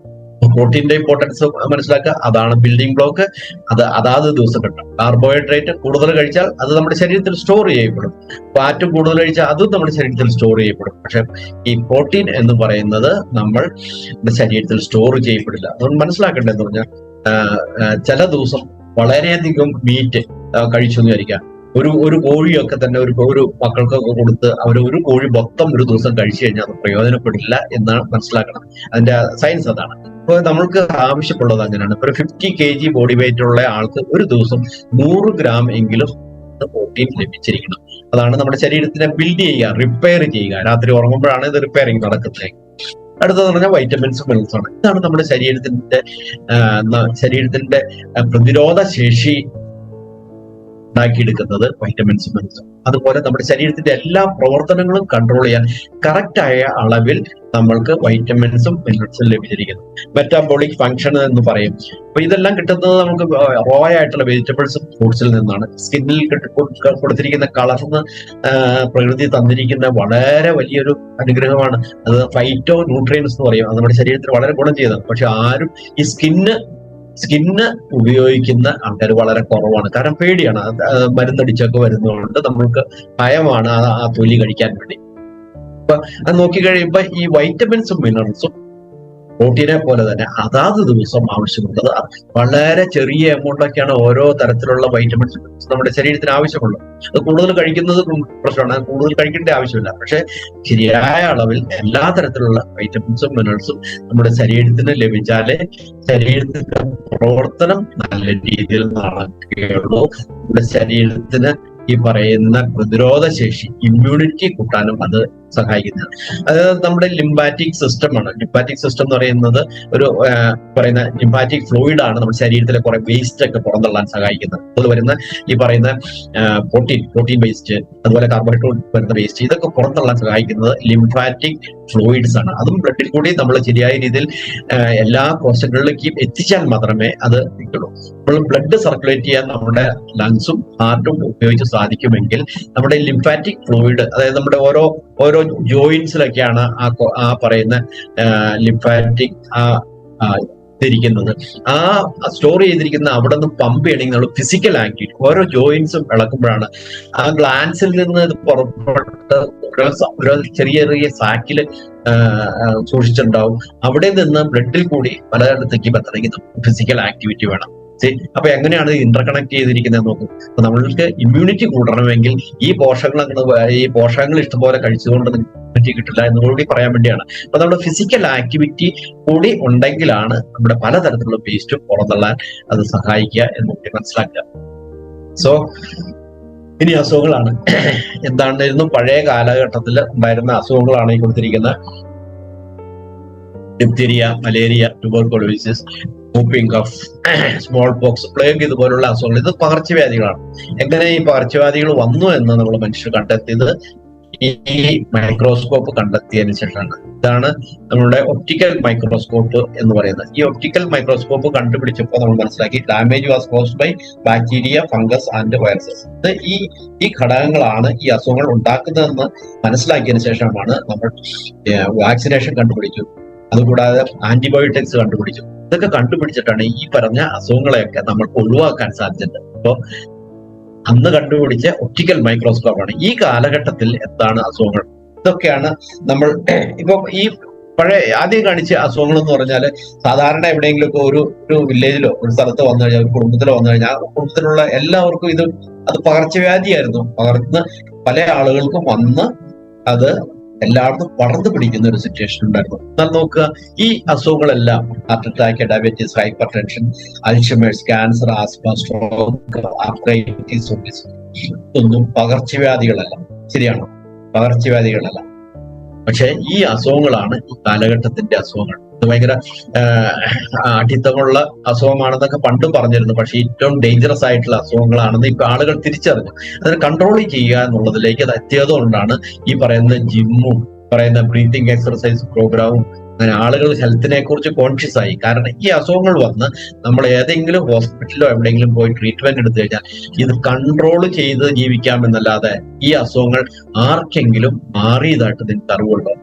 പ്രോട്ടീന്റെ ഇമ്പോർട്ടൻസ് മനസ്സിലാക്കുക. അതാണ് ബിൽഡിംഗ് ബ്ലോക്ക്. അത് അതാത് ദിവസം കിട്ടും. കാർബോഹൈഡ്രേറ്റ് കൂടുതൽ കഴിച്ചാൽ അത് നമ്മുടെ ശരീരത്തിൽ സ്റ്റോർ ചെയ്യപ്പെടും. ഫാറ്റ് കൂടുതൽ കഴിച്ചാൽ അതും നമ്മുടെ ശരീരത്തിൽ സ്റ്റോർ ചെയ്യപ്പെടും. പക്ഷെ ഈ പ്രോട്ടീൻ എന്ന് പറയുന്നത് നമ്മുടെ ശരീരത്തിൽ സ്റ്റോർ ചെയ്യപ്പെടില്ല. അതുകൊണ്ട് മനസ്സിലാക്കേണ്ടതെന്ന് പറഞ്ഞാൽ ചില ദിവസം വളരെയധികം മീറ്റ് കഴിച്ചു എന്ന് വിചാരിക്കാം. ഒരു കോഴിയൊക്കെ തന്നെ ഒരു മക്കൾക്കൊക്കെ കൊടുത്ത് ഒരു കോഴി മൊത്തം ഒരു ദിവസം കഴിച്ചു കഴിഞ്ഞാൽ അത് പ്രയോജനപ്പെടില്ല എന്നാണ് മനസ്സിലാക്കണം. അതിന്റെ സയൻസ് അതാണ്. അപ്പോൾ നമ്മൾക്ക് ആവശ്യമുള്ളത് അങ്ങനെയാണ്. ഒരു 50 kg ബോഡി വെയിറ്റ് ഉള്ള ആൾക്ക് ഒരു ദിവസം 100 gram എങ്കിലും പ്രോട്ടീൻ ലഭിച്ചിരിക്കണം. അതാണ് നമ്മുടെ ശരീരത്തിനെ ബിൽഡ് ചെയ്യുക, റിപ്പയർ ചെയ്യുക. രാത്രി ഉറങ്ങുമ്പോഴാണ് ഇത് റിപ്പയറിങ് നടക്കുന്നത്. അടുത്തത് പറഞ്ഞാൽ വൈറ്റമിൻസും മിനറൽസും ആണ്. ഇതാണ് നമ്മുടെ ശരീരത്തിന്റെ പ്രതിരോധ ശേഷി ഉണ്ടാക്കിയെടുക്കുന്നത് വൈറ്റമിൻസും മിനറൽസും. അതുപോലെ നമ്മുടെ ശരീരത്തിന്റെ എല്ലാ പ്രവർത്തനങ്ങളും കൺട്രോൾ ചെയ്യാൻ കറക്റ്റായ അളവിൽ നമ്മൾക്ക് വൈറ്റമിൻസും മിനറൽസും ലഭിച്ചിരിക്കുന്നു. മെറ്റാബോളിക് ഫംഗ്ഷൻ എന്ന് പറയും. അപ്പൊ ഇതെല്ലാം കിട്ടുന്നത് നമുക്ക് റോ ആയിട്ടുള്ള വെജിറ്റബിൾസും ഫ്രൂട്ട്സിൽ നിന്നാണ്. സ്കിന്നിൽ കൊടുത്തിരിക്കുന്ന കളർന്ന് പ്രകൃതി തന്നിരിക്കുന്ന വളരെ വലിയൊരു അനുഗ്രഹമാണ്. അത് ഫൈറ്റോ ന്യൂട്രിയൻസ് എന്ന് പറയും. അത് നമ്മുടെ ശരീരത്തിന് വളരെ ഗുണം ചെയ്തതാണ്. പക്ഷെ ആരും ഈ സ്കിന്ന് ഉപയോഗിക്കുന്ന ആൾക്കാർ വളരെ കുറവാണ്. കാരണം പേടിയാണ്, മരുന്നടിച്ചൊക്കെ വരുന്നതുകൊണ്ട് നമ്മൾക്ക് ഭയമാണ് ആ തൊലി കഴിക്കാൻ വേണ്ടി. അപ്പൊ അത് നോക്കിക്കഴിയുമ്പോ ഈ വൈറ്റമിൻസും മിനറൽസും പ്രോട്ടീനെ പോലെ തന്നെ അതാത് ദിവസം ആവശ്യമുള്ളത് വളരെ ചെറിയ എമൗണ്ടൊക്കെയാണ് ഓരോ തരത്തിലുള്ള വൈറ്റമിൻസ് നമ്മുടെ ശരീരത്തിന് ആവശ്യമുള്ളത്. അത് കൂടുതൽ കഴിക്കുന്നത് പ്രശ്നമാണ്, കൂടുതൽ കഴിക്കേണ്ട ആവശ്യമില്ല. പക്ഷെ ശരിയായ അളവിൽ എല്ലാ തരത്തിലുള്ള വൈറ്റമിൻസും മിനറൽസും നമ്മുടെ ശരീരത്തിന് ലഭിച്ചാലേ ശരീരത്തിന്റെ പ്രവർത്തനം നല്ല രീതിയിൽ നടക്കുകയുള്ളൂ. നമ്മുടെ ശരീരത്തിന് ഈ പറയുന്ന പ്രതിരോധ ശേഷി, ഇമ്മ്യൂണിറ്റി കൂട്ടാനും അത് സഹായിക്കുന്നതാണ്. അത് നമ്മുടെ ലിംഫാറ്റിക് സിസ്റ്റമാണ്. ലിംഫാറ്റിക് സിസ്റ്റം എന്ന് പറയുന്നത് ഒരു പറയുന്ന ലിംഫാറ്റിക് ഫ്ലൂയിഡ് ആണ് നമ്മുടെ ശരീരത്തിലെ കുറെ വേസ്റ്റ് ഒക്കെ പുറന്തള്ളാൻ സഹായിക്കുന്നത്. അത് വരുന്ന ഈ പറയുന്ന പ്രോട്ടീൻ വേസ്റ്റ്, അതുപോലെ കാർബോഹൈഡ്രേറ്റ് വരുന്ന വേസ്റ്റ്, ഇതൊക്കെ പുറന്തള്ളാൻ സഹായിക്കുന്നത് ലിംഫാറ്റിക് ഫ്ലൂയിഡ്സ് ആണ്. അതും ബ്ലഡിൽ കൂടി നമ്മൾ ശരിയായ രീതിയിൽ എല്ലാ കോശങ്ങളിലേക്കും എത്തിച്ചാൽ മാത്രമേ അത് കിട്ടുള്ളൂ. നമ്മൾ ബ്ലഡ് സർക്കുലേറ്റ് ചെയ്യാൻ നമ്മുടെ ലങ്സും ഹാർട്ടും ഉപയോഗിച്ച് സാധിക്കുമെങ്കിൽ നമ്മുടെ ലിംഫാറ്റിക് ഫ്ലൂയിഡ്, അതായത് നമ്മുടെ ഓരോ ജോയിന്റ്സിലൊക്കെയാണ് ആ പറയുന്ന ലിംഫാറ്റിക് ഇരിക്കുന്നത്. ആ സ്റ്റോർ ചെയ്തിരിക്കുന്ന അവിടെ നിന്ന് പമ്പ് ചെയ്യണമെങ്കിൽ നമ്മൾ ഫിസിക്കൽ ആക്ടിവിറ്റി, ഓരോ ജോയിന്റ്സും ഇളക്കുമ്പോഴാണ് ആ ഗ്ലാൻസിൽ നിന്ന് ഇത് പുറപ്പെട്ട് ഓരോ ചെറിയ ചെറിയ സാക്കിൽ സൂക്ഷിച്ചിട്ടുണ്ടാവും. അവിടെ നിന്ന് ബ്ലഡിൽ കൂടി പലയിടത്തേക്ക് എത്തണമെങ്കിൽ ഫിസിക്കൽ ആക്ടിവിറ്റി വേണം. അപ്പൊ എങ്ങനെയാണ് ഇന്റർകണക്ട് ചെയ്തിരിക്കുന്നത് നോക്കും. അപ്പൊ നമ്മൾക്ക് ഇമ്മ്യൂണിറ്റി കൂട്ടണമെങ്കിൽ ഈ പോഷകങ്ങൾ ഇഷ്ടംപോലെ കഴിച്ചുകൊണ്ട് ഇമ്മ്യൂണിറ്റി കിട്ടില്ല എന്നുകൂടി പറയാൻ വേണ്ടിയാണ്. അപ്പൊ നമ്മുടെ ഫിസിക്കൽ ആക്ടിവിറ്റി കൂടി ഉണ്ടെങ്കിലാണ് നമ്മുടെ പലതരത്തിലുള്ള വേസ്റ്റ് പുറന്തള്ളാൻ അത് സഹായിക്കുക എന്നുകൂടി മനസ്സിലാക്കുക. സോ ഇനി അസുഖങ്ങളാണ്. എന്താണ്ടായിരുന്നു പഴയ കാലഘട്ടത്തിൽ ഉണ്ടായിരുന്ന അസുഖങ്ങളാണ് ഈ കൊടുത്തിരിക്കുന്ന diphtheria, malaria, tuberculosis, whooping cough, smallpox, plague, ഇതുപോലുള്ള അസുഖങ്ങൾ. ഇത് പകർച്ചവ്യാധികളാണ്. എങ്ങനെ ഈ പകർച്ചവ്യാധികൾ വന്നു എന്ന് നമ്മൾ മനുഷ്യർ കണ്ടെത്തിയത് ഈ മൈക്രോസ്കോപ്പ് കണ്ടെത്തിയതിനു ശേഷമാണ്. ഇതാണ് നമ്മളുടെ ഒപ്റ്റിക്കൽ മൈക്രോസ്കോപ്പ് എന്ന് പറയുന്നത്. ഈ ഒപ്റ്റിക്കൽ മൈക്രോസ്കോപ്പ് കണ്ടുപിടിച്ചപ്പോൾ നമ്മൾ മനസ്സിലാക്കി damage was caused by bacteria, fungus and viruses. ഈ ഘടകങ്ങളാണ് ഈ അസുഖങ്ങൾ ഉണ്ടാക്കുന്നതെന്ന് മനസ്സിലാക്കിയതിനു ശേഷമാണ് നമ്മൾ വാക്സിനേഷൻ കണ്ടുപിടിച്ചു. അതുകൂടാതെ ആന്റിബയോട്ടിക്സ് കണ്ടുപിടിച്ചു. ഇതൊക്കെ കണ്ടുപിടിച്ചിട്ടാണ് ഈ പറഞ്ഞ അസുഖങ്ങളെയൊക്കെ നമ്മൾക്ക് ഒഴിവാക്കാൻ സാധിച്ചത്. അപ്പോൾ അന്ന് കണ്ടുപിടിച്ച ഒപ്റ്റിക്കൽ മൈക്രോസ്കോപ്പാണ്. ഈ കാലഘട്ടത്തിൽ എന്താണ് അസുഖങ്ങൾ, ഇതൊക്കെയാണ് നമ്മൾ ഇപ്പൊ ഈ പഴയ ആദ്യം കാണിച്ച അസുഖങ്ങൾ എന്ന് പറഞ്ഞാൽ സാധാരണ എവിടെയെങ്കിലും ഒക്കെ ഒരു വില്ലേജിലോ ഒരു സ്ഥലത്ത് വന്നു കഴിഞ്ഞാൽ, ഒരു കുടുംബത്തിലോ വന്നു കഴിഞ്ഞാൽ കുടുംബത്തിലുള്ള എല്ലാവർക്കും അത് പകർച്ചവ്യാധിയായിരുന്നു. പകർന്ന് പല ആളുകൾക്കും വന്ന് അത് എല്ലായിടത്തും പടർന്നു പിടിക്കുന്ന ഒരു സിറ്റുവേഷൻ ഉണ്ടായിരുന്നു. എന്നാൽ നോക്കുക, ഈ അസുഖങ്ങളെല്ലാം heart attack, diabetes, hypertension, Alzheimer's, cancer, asthma, stroke, arthritis, ഒന്നും പകർച്ചവ്യാധികളല്ല. ശരിയാണോ? പകർച്ചവ്യാധികളല്ല. പക്ഷെ ഈ അസുഖങ്ങളാണ് ഈ കാലഘട്ടത്തിന്റെ അസുഖങ്ങൾ. ഇത് ഭയങ്കര അടിത്തമുള്ള അസുഖമാണെന്നൊക്കെ പണ്ടും പറഞ്ഞിരുന്നു. പക്ഷെ ഏറ്റവും ഡേഞ്ചറസ് ആയിട്ടുള്ള അസുഖങ്ങളാണെന്ന് ഇപ്പൊ ആളുകൾ തിരിച്ചറിഞ്ഞു. അതിനെ കൺട്രോൾ ചെയ്യുക എന്നുള്ളതിലേക്ക് അത് എത്തിയതുകൊണ്ടാണ് ഈ പറയുന്ന ജിമ്മും പറയുന്ന ബ്രീത്തിങ് എക്സർസൈസ് പ്രോഗ്രാമും അങ്ങനെ ആളുകൾ ഹെൽത്തിനെ കുറിച്ച് കോൺഷ്യസ് ആയി. കാരണം ഈ അസുഖങ്ങൾ വന്ന് നമ്മൾ ഏതെങ്കിലും ഹോസ്പിറ്റലിലോ എവിടെയെങ്കിലും പോയി ട്രീറ്റ്മെന്റ് എടുത്തു കഴിഞ്ഞാൽ ഇത് കൺട്രോൾ ചെയ്ത് ജീവിക്കാമെന്നല്ലാതെ ഈ അസുഖങ്ങൾ ആർക്കെങ്കിലും മാറിയതായിട്ട് നിങ്ങൾക്ക് അറിവുണ്ടോ?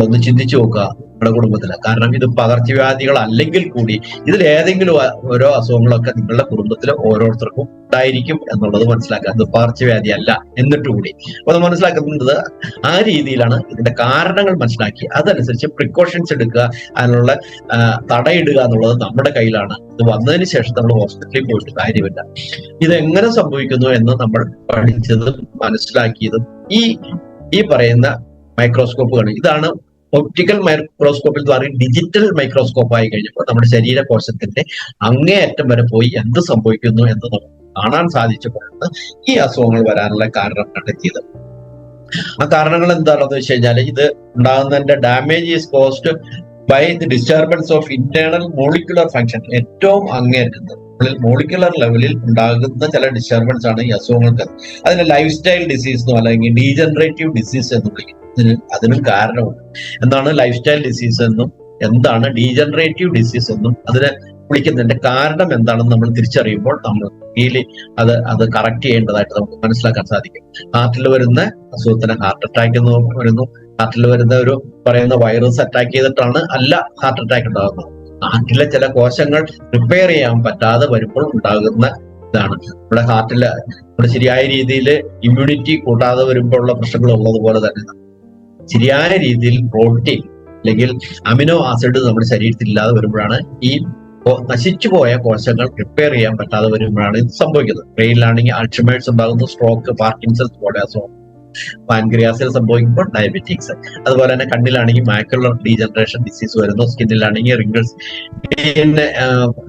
ഒന്ന് ചിന്തിച്ചു നോക്കുക നമ്മുടെ കുടുംബത്തില്. കാരണം ഇത് പകർച്ചവ്യാധികൾ അല്ലെങ്കിൽ കൂടി ഇതിൽ ഏതെങ്കിലും ഓരോ അസുഖങ്ങളൊക്കെ നിങ്ങളുടെ കുടുംബത്തില് ഓരോരുത്തർക്കും ഉണ്ടായിരിക്കും എന്നുള്ളത് മനസ്സിലാക്കുക. ഇത് പകർച്ചവ്യാധി അല്ല എന്നിട്ട് കൂടി. അപ്പൊ അത് മനസ്സിലാക്കുന്നത് ആ രീതിയിലാണ്. ഇതിന്റെ കാരണങ്ങൾ മനസ്സിലാക്കി അതനുസരിച്ച് പ്രിക്കോഷൻസ് എടുക്കുക, അതിനുള്ള തടയിടുക എന്നുള്ളത് നമ്മുടെ കയ്യിലാണ്. ഇത് വന്നതിന് ശേഷം നമ്മൾ ഹോസ്പിറ്റലിൽ പോയിട്ട് കാര്യമില്ല. ഇത് എങ്ങനെ സംഭവിക്കുന്നു എന്ന് നമ്മൾ പഠിച്ചതും മനസ്സിലാക്കിയതും ഈ പറയുന്ന മൈക്രോസ്കോപ്പുകൾ. ഇതാണ് ഒപ്റ്റിക്കൽ മൈക്രോസ്കോപ്പിൽ എന്ന് പറയും. ഡിജിറ്റൽ മൈക്രോസ്കോപ്പ് ആയി കഴിഞ്ഞപ്പോൾ നമ്മുടെ ശരീരകോശത്തിന്റെ അങ്ങേയറ്റം വരെ പോയി എന്ത് സംഭവിക്കുന്നു എന്ന് നമുക്ക് കാണാൻ സാധിച്ചപ്പോഴാണ് ഈ അസുഖങ്ങൾ വരാനുള്ള കാരണം കണ്ടെത്തിയത്. ആ കാരണങ്ങൾ എന്താണെന്ന് വെച്ച് കഴിഞ്ഞാൽ ഇത് ഉണ്ടാകുന്നതിന്റെ damage is caused by the disturbance of internal molecular function. ഏറ്റവും അങ്ങേറ്റത്ത് മോളിക്കുലർ ലെവലിൽ ഉണ്ടാകുന്ന ചില ഡിസ്റ്റർബൻസ് ആണ് ഈ അസുഖങ്ങൾക്ക്. അതിന് ലൈഫ് സ്റ്റൈൽ ഡിസീസ് എന്നും അല്ലെങ്കിൽ ഡീജനറേറ്റീവ് ഡിസീസ് എന്ന് വിളിക്കും. അതിനും കാരണമുണ്ട്. എന്താണ് ലൈഫ് സ്റ്റൈൽ ഡിസീസ് എന്നും എന്താണ് ഡീജനറേറ്റീവ് ഡിസീസ് എന്നും അതിനെ വിളിക്കുന്നതിന്റെ കാരണം എന്താണെന്ന് നമ്മൾ തിരിച്ചറിയുമ്പോൾ നമ്മൾ റിയലി അത് കറക്റ്റ് ചെയ്യേണ്ടതായിട്ട് നമുക്ക് മനസ്സിലാക്കാൻ സാധിക്കും. ഹാർട്ടിൽ വരുന്ന അസുഖത്തിന് ഹാർട്ട് അറ്റാക്ക് എന്ന് വരുന്നു. ഹാർട്ടിൽ വരുന്ന ഒരു പറയുന്ന വൈറസ് അറ്റാക്ക് ചെയ്തിട്ടാണ് അല്ല ഹാർട്ട് അറ്റാക്ക് ഉണ്ടാകുന്നത്. ഹാർട്ടിലെ ചില കോശങ്ങൾ റിപ്പയർ ചെയ്യാൻ പറ്റാതെ വരുമ്പോൾ ഉണ്ടാകുന്ന ഇതാണ്. നമ്മുടെ ഹാർട്ടില് നമ്മുടെ ശരിയായ രീതിയിൽ ഇമ്മ്യൂണിറ്റി കൂട്ടാതെ വരുമ്പോൾ ഉള്ള പ്രശ്നങ്ങൾ ഉള്ളതുപോലെ തന്നെ ശരിയായ രീതിയിൽ പ്രോട്ടീൻ അല്ലെങ്കിൽ അമിനോ ആസിഡ് നമ്മുടെ ശരീരത്തിൽ ഇല്ലാതെ വരുമ്പോഴാണ് ഈ നശിച്ചു പോയ കോശങ്ങൾ റിപ്പയർ ചെയ്യാൻ പറ്റാതെ വരുമ്പോഴാണ് ഇത് സംഭവിക്കുന്നത്. ബ്രെയിനിലാണെങ്കിൽ അൾഷിമേഴ്സ് ഉണ്ടാകുന്നു, സ്ട്രോക്ക്, പാർക്കിൻസൺസ് പോലെ അസുഖം, പാൻക്രിയാസിൽ സംഭവിക്കുമ്പോൾ ഡയബറ്റിക്സ്, അതുപോലെ തന്നെ കണ്ണിലാണെങ്കിൽ മാക്യുലർ ഡീജനറേഷൻ ഡിസീസ് വരുന്നു, സ്കിന്നിലാണെങ്കിൽ റിങ്കിൾസ്,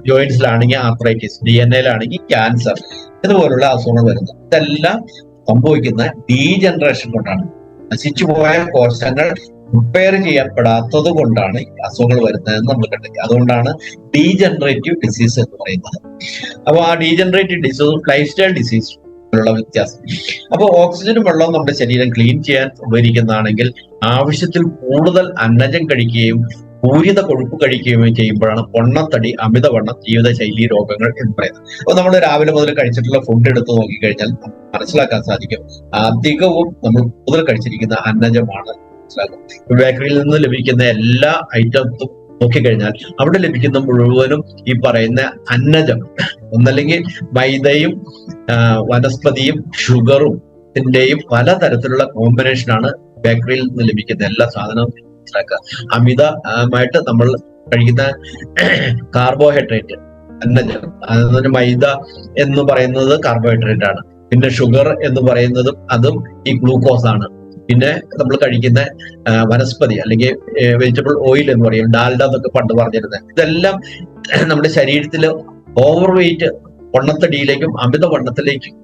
ജോയിന്റ്സിലാണെങ്കിൽ ആർത്രൈറ്റിസ്, DNA-യിലാണെങ്കിൽ ക്യാൻസർ, ഇതുപോലുള്ള അസുഖങ്ങൾ വരുന്നു. ഇതെല്ലാം സംഭവിക്കുന്ന ഡീജനറേഷൻ കൊണ്ടാണ്. നശിച്ചുപോയ കോശങ്ങൾ റിപ്പയർ ചെയ്യപ്പെടാത്തത് കൊണ്ടാണ് അസുഖങ്ങൾ വരുന്നതെന്ന് നമ്മൾ കണ്ടെത്തി. അതുകൊണ്ടാണ് ഡീജനറേറ്റീവ് ഡിസീസ് എന്ന് പറയുന്നത്. അപ്പൊ ആ ഡീജനറേറ്റീവ് ഡിസീസും ലൈഫ് സ്റ്റൈൽ ഡിസീസും ഉള്ള വ്യത്യാസം. അപ്പൊ ഓക്സിജനും വെള്ളവും നമ്മുടെ ശരീരം ക്ലീൻ ചെയ്യാൻ ഉപകരിക്കുന്നതാണെങ്കിൽ ആവശ്യത്തിൽ കൂടുതൽ അന്നജം കഴിക്കുകയും പൂരിത കൊഴുപ്പ് കഴിക്കുകയും ചെയ്യുമ്പോഴാണ് പൊണ്ണത്തടി, അമിതവണ്ണം, ജീവിതശൈലി രോഗങ്ങൾ എന്ന് പറയുന്നത്. അപ്പൊ നമ്മൾ രാവിലെ മുതൽ കഴിച്ചിട്ടുള്ള ഫുഡ് എടുത്ത് നോക്കിക്കഴിഞ്ഞാൽ മനസ്സിലാക്കാൻ സാധിക്കും അധികവും നമ്മൾ കൂടുതൽ കഴിച്ചിരിക്കുന്ന അന്നജമാണ്. ബേക്കറിയിൽ നിന്ന് ലഭിക്കുന്ന എല്ലാ ഐറ്റംസും നോക്കിക്കഴിഞ്ഞാൽ അവിടെ ലഭിക്കുന്ന മുഴുവനും ഈ പറയുന്ന അന്നജം, ഒന്നല്ലെങ്കിൽ മൈദയും വനസ്പതിയും ഷുഗറും ത്തിന്റെയും പലതരത്തിലുള്ള കോമ്പിനേഷനാണ് ബേക്കറിയിൽ നിന്ന് ലഭിക്കുന്ന എല്ലാ സാധനവും. മനസ്സിലാക്കുക, അമിതമായിട്ട് നമ്മൾ കഴിക്കുന്ന കാർബോഹൈഡ്രേറ്റ്, അന്നജം, അതുപോലെ മൈദ എന്ന് പറയുന്നത് കാർബോഹൈഡ്രേറ്റ് ആണ്. പിന്നെ ഷുഗർ എന്ന് പറയുന്നതും അതും ഈ ഗ്ലൂക്കോസ് ആണ്. പിന്നെ നമ്മൾ കഴിക്കുന്ന വനസ്പതി അല്ലെങ്കിൽ വെജിറ്റബിൾ ഓയിൽ എന്ന് പറയും, ഡാൽഡ എന്നൊക്കെ പണ്ട് പറഞ്ഞിരുന്നത്. ഇതെല്ലാം നമ്മുടെ ശരീരത്തിൽ ഓവർ വെയിറ്റ്, വണ്ണത്തടിയിലേക്കും അമിത വണ്ണത്തിലേക്കും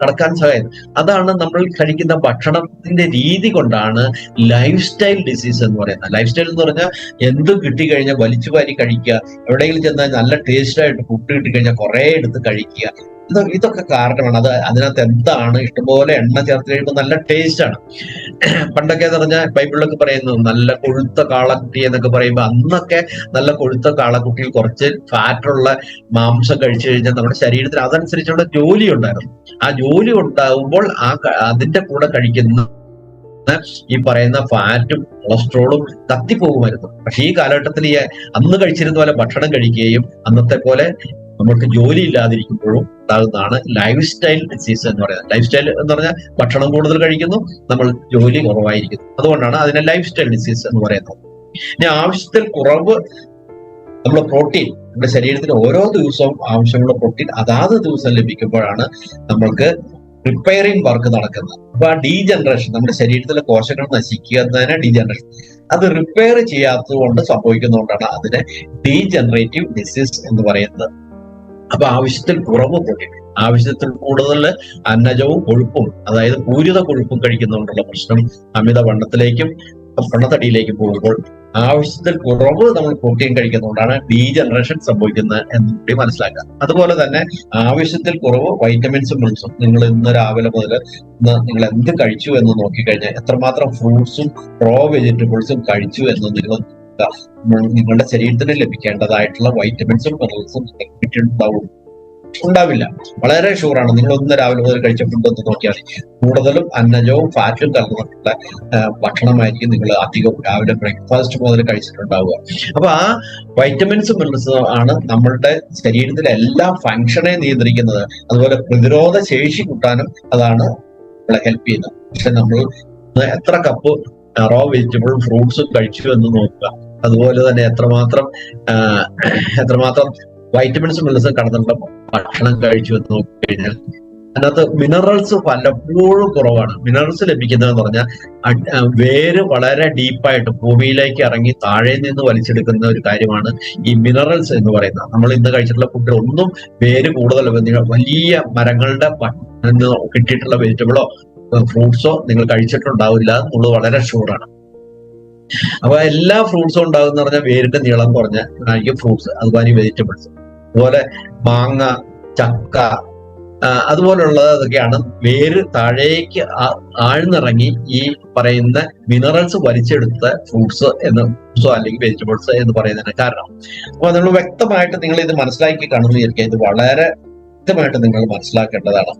കടക്കാൻ സഹായിക്കും. അതാണ് നമ്മൾ കഴിക്കുന്ന ഭക്ഷണത്തിന്റെ രീതി കൊണ്ടാണ് ലൈഫ് സ്റ്റൈൽ ഡിസീസ് എന്ന് പറയുന്നത്. ലൈഫ് സ്റ്റൈൽ എന്ന് പറഞ്ഞാൽ എന്തും കിട്ടിക്കഴിഞ്ഞാൽ വലിച്ചു വാരി കഴിക്കുക, എവിടെയെങ്കിലും ചെന്നാൽ നല്ല ടേസ്റ്റ് ആയിട്ട് ഫുഡ് കിട്ടിക്കഴിഞ്ഞാൽ കുറെ എടുത്ത് കഴിക്കുക, ഇതൊക്കെ കാരണമാണ്. അതിനകത്ത് എന്താണ്, ഇഷ്ടംപോലെ എണ്ണ ചേർത്ത് കഴിയുമ്പോൾ നല്ല ടേസ്റ്റ് ആണ്. പണ്ടൊക്കെ എന്ന് പറഞ്ഞാൽ ബൈബിളിലൊക്കെ പറയുന്നു നല്ല കൊഴുത്ത കാളക്കുട്ടി എന്നൊക്കെ പറയുമ്പോൾ അന്നൊക്കെ നല്ല കൊഴുത്ത കാളക്കുട്ടിയിൽ കുറച്ച് ഫാറ്റുള്ള മാംസം കഴിച്ചു കഴിഞ്ഞാൽ നമ്മുടെ ശരീരത്തിന് അതനുസരിച്ചുള്ള ജോലി ഉണ്ടായിരുന്നു. ആ ജോലി ഉണ്ടാകുമ്പോൾ അതിന്റെ കൂടെ കഴിക്കുന്ന ഈ പറയുന്ന ഫാറ്റും കൊളസ്ട്രോളും കത്തിപ്പോകുമായിരുന്നു. പക്ഷെ ഈ കാലഘട്ടത്തിൽ അന്ന് കഴിച്ചിരുന്ന പോലെ ഭക്ഷണം കഴിക്കുകയും അന്നത്തെ പോലെ നമുക്ക് ജോലി ഇല്ലാതിരിക്കുമ്പോഴും ഉണ്ടാകുന്നതാണ് ലൈഫ് സ്റ്റൈൽ ഡിസീസ് എന്ന് പറയുന്നത്. ലൈഫ് സ്റ്റൈൽ എന്ന് പറഞ്ഞാൽ ഭക്ഷണം കൂടുതൽ കഴിക്കുന്നു, നമ്മൾ ജോലി കുറവായിരിക്കുന്നു. അതുകൊണ്ടാണ് അതിനെ ലൈഫ് സ്റ്റൈൽ ഡിസീസ് എന്ന് പറയുന്നത്. ഇനി ആവശ്യത്തിൽ കുറവ് നമ്മൾ പ്രോട്ടീൻ, നമ്മുടെ ശരീരത്തിന് ഓരോ ദിവസവും ആവശ്യമുള്ള പ്രോട്ടീൻ അതാത് ദിവസം ലഭിക്കുമ്പോഴാണ് നമ്മൾക്ക് റിപ്പയറിംഗ് വർക്ക് നടക്കുന്നത്. അപ്പൊ ആ ഡീജനറേഷൻ, നമ്മുടെ ശരീരത്തിലെ കോശങ്ങൾ നശിക്കുന്നതിന് ഡീജനറേഷൻ, അത് റിപ്പയർ ചെയ്യാത്തത് കൊണ്ട് സംഭവിക്കുന്നതുകൊണ്ടാണ് അതിനെ ഡീജനറേറ്റീവ് ഡിസീസ് എന്ന് പറയുന്നത്. അപ്പൊ ആവശ്യത്തിൽ കുറവ് പ്രോട്ടീൻ, ആവശ്യത്തിൽ കൂടുതൽ അന്നജവും കൊഴുപ്പും, അതായത് പൂരിത കൊഴുപ്പും കഴിക്കുന്നതുകൊണ്ടുള്ള പ്രശ്നം അമിതവണ്ണത്തിലേക്കും പൊണ്ണത്തടിയിലേക്കും പോകുമ്പോൾ ആവശ്യത്തിൽ കുറവ് നമ്മൾ പ്രോട്ടീൻ കഴിക്കുന്നതുകൊണ്ടാണ് ഡീജനറേഷൻ സംഭവിക്കുന്നത് എന്ന് കൂടി മനസ്സിലാക്കുക. അതുപോലെ തന്നെ ആവശ്യത്തിൽ കുറവ് വൈറ്റമിൻസും മിനറൽസും. നിങ്ങൾ ഇന്ന് രാവിലെ മുതൽ നിങ്ങൾ എന്ത് കഴിച്ചു എന്ന് നോക്കിക്കഴിഞ്ഞാൽ എത്രമാത്രം ഫ്രൂട്ട്സും റോ വെജിറ്റബിൾസും കഴിച്ചു എന്ന് നിങ്ങൾ നിങ്ങളുടെ ശരീരത്തിന് ലഭിക്കേണ്ടതായിട്ടുള്ള വൈറ്റമിൻസും മിനറൽസും ഉണ്ടാവില്ല. വളരെ ഷുവറാണ്. നിങ്ങൾ ഒന്ന് രാവിലെ മുതൽ കഴിച്ച ഫുഡ് ഒന്ന് നോക്കിയാൽ കൂടുതലും അന്നജവും ഫാറ്റും കലർന്നിട്ടുള്ള ഭക്ഷണമായിരിക്കും നിങ്ങൾ അധികം രാവിലെ ബ്രേക്ക്ഫാസ്റ്റ് മുതൽ കഴിച്ചിട്ടുണ്ടാവുക. അപ്പൊ ആ വൈറ്റമിൻസും മിനറൽസും ആണ് നമ്മളുടെ ശരീരത്തിലെ എല്ലാ ഫങ്ഷനെ നിയന്ത്രിക്കുന്നത്. അതുപോലെ പ്രതിരോധ ശേഷി കൂട്ടാനും അതാണ് നമ്മളെ ഹെൽപ്പ് ചെയ്യുന്നത്. പക്ഷെ നമ്മൾ എത്ര കപ്പ് റോ വെജിറ്റബിളും ഫ്രൂട്ട്സും കഴിച്ചു എന്ന് നോക്കുക. അതുപോലെ തന്നെ എത്രമാത്രം വൈറ്റമിൻസും മിനറൽസും കടന്നിട്ടുള്ള ഭക്ഷണം കഴിച്ചു എന്ന് നോക്കിക്കഴിഞ്ഞാൽ അതിനകത്ത് മിനറൽസ് പലപ്പോഴും കുറവാണ്. മിനറൽസ് ലഭിക്കുന്നതെന്ന് പറഞ്ഞാൽ വേര് വളരെ ഡീപ്പായിട്ട് ഭൂമിയിലേക്ക് ഇറങ്ങി താഴെ നിന്ന് വലിച്ചെടുക്കുന്ന ഒരു കാര്യമാണ് ഈ മിനറൽസ് എന്ന് പറയുന്നത്. നമ്മൾ ഇന്ന് കഴിച്ചിട്ടുള്ള ഫുഡിൽ ഒന്നും വേര് കൂടുതൽ വലിയ മരങ്ങളുടെ നിന്ന് കിട്ടിയിട്ടുള്ള വെജിറ്റബിളോ ഫ്രൂട്ട്സോ നിങ്ങൾ കഴിച്ചിട്ടുണ്ടാവില്ല എന്നുള്ളത് വളരെ ഷുവറാണ്. അപ്പൊ എല്ലാ ഫ്രൂട്ട്സും ഉണ്ടാകുന്ന പറഞ്ഞാൽ വേരിന്റെ നീളം കുറഞ്ഞ ഫ്രൂട്ട്സ്, അതുപോലെ വെജിറ്റബിൾസ്, അതുപോലെ മാങ്ങ, ചക്ക, അതുപോലുള്ളതൊക്കെയാണ് വേര് താഴേക്ക് ആഴ്ന്നിറങ്ങി ഈ പറയുന്ന മിനറൽസ് വലിച്ചെടുത്ത ഫ്രൂട്ട്സ് ഫ്രൂട്ട്സോ അല്ലെങ്കിൽ വെജിറ്റബിൾസ് എന്ന് പറയുന്നതിന് കാരണം. അപ്പൊ നമ്മൾ വ്യക്തമായിട്ട് നിങ്ങൾ ഇത് മനസ്സിലാക്കി കാണുന്നു വിചാരിക്കുക. ഇത് വളരെ വ്യക്തമായിട്ട് നിങ്ങൾ മനസ്സിലാക്കേണ്ടതാണ്.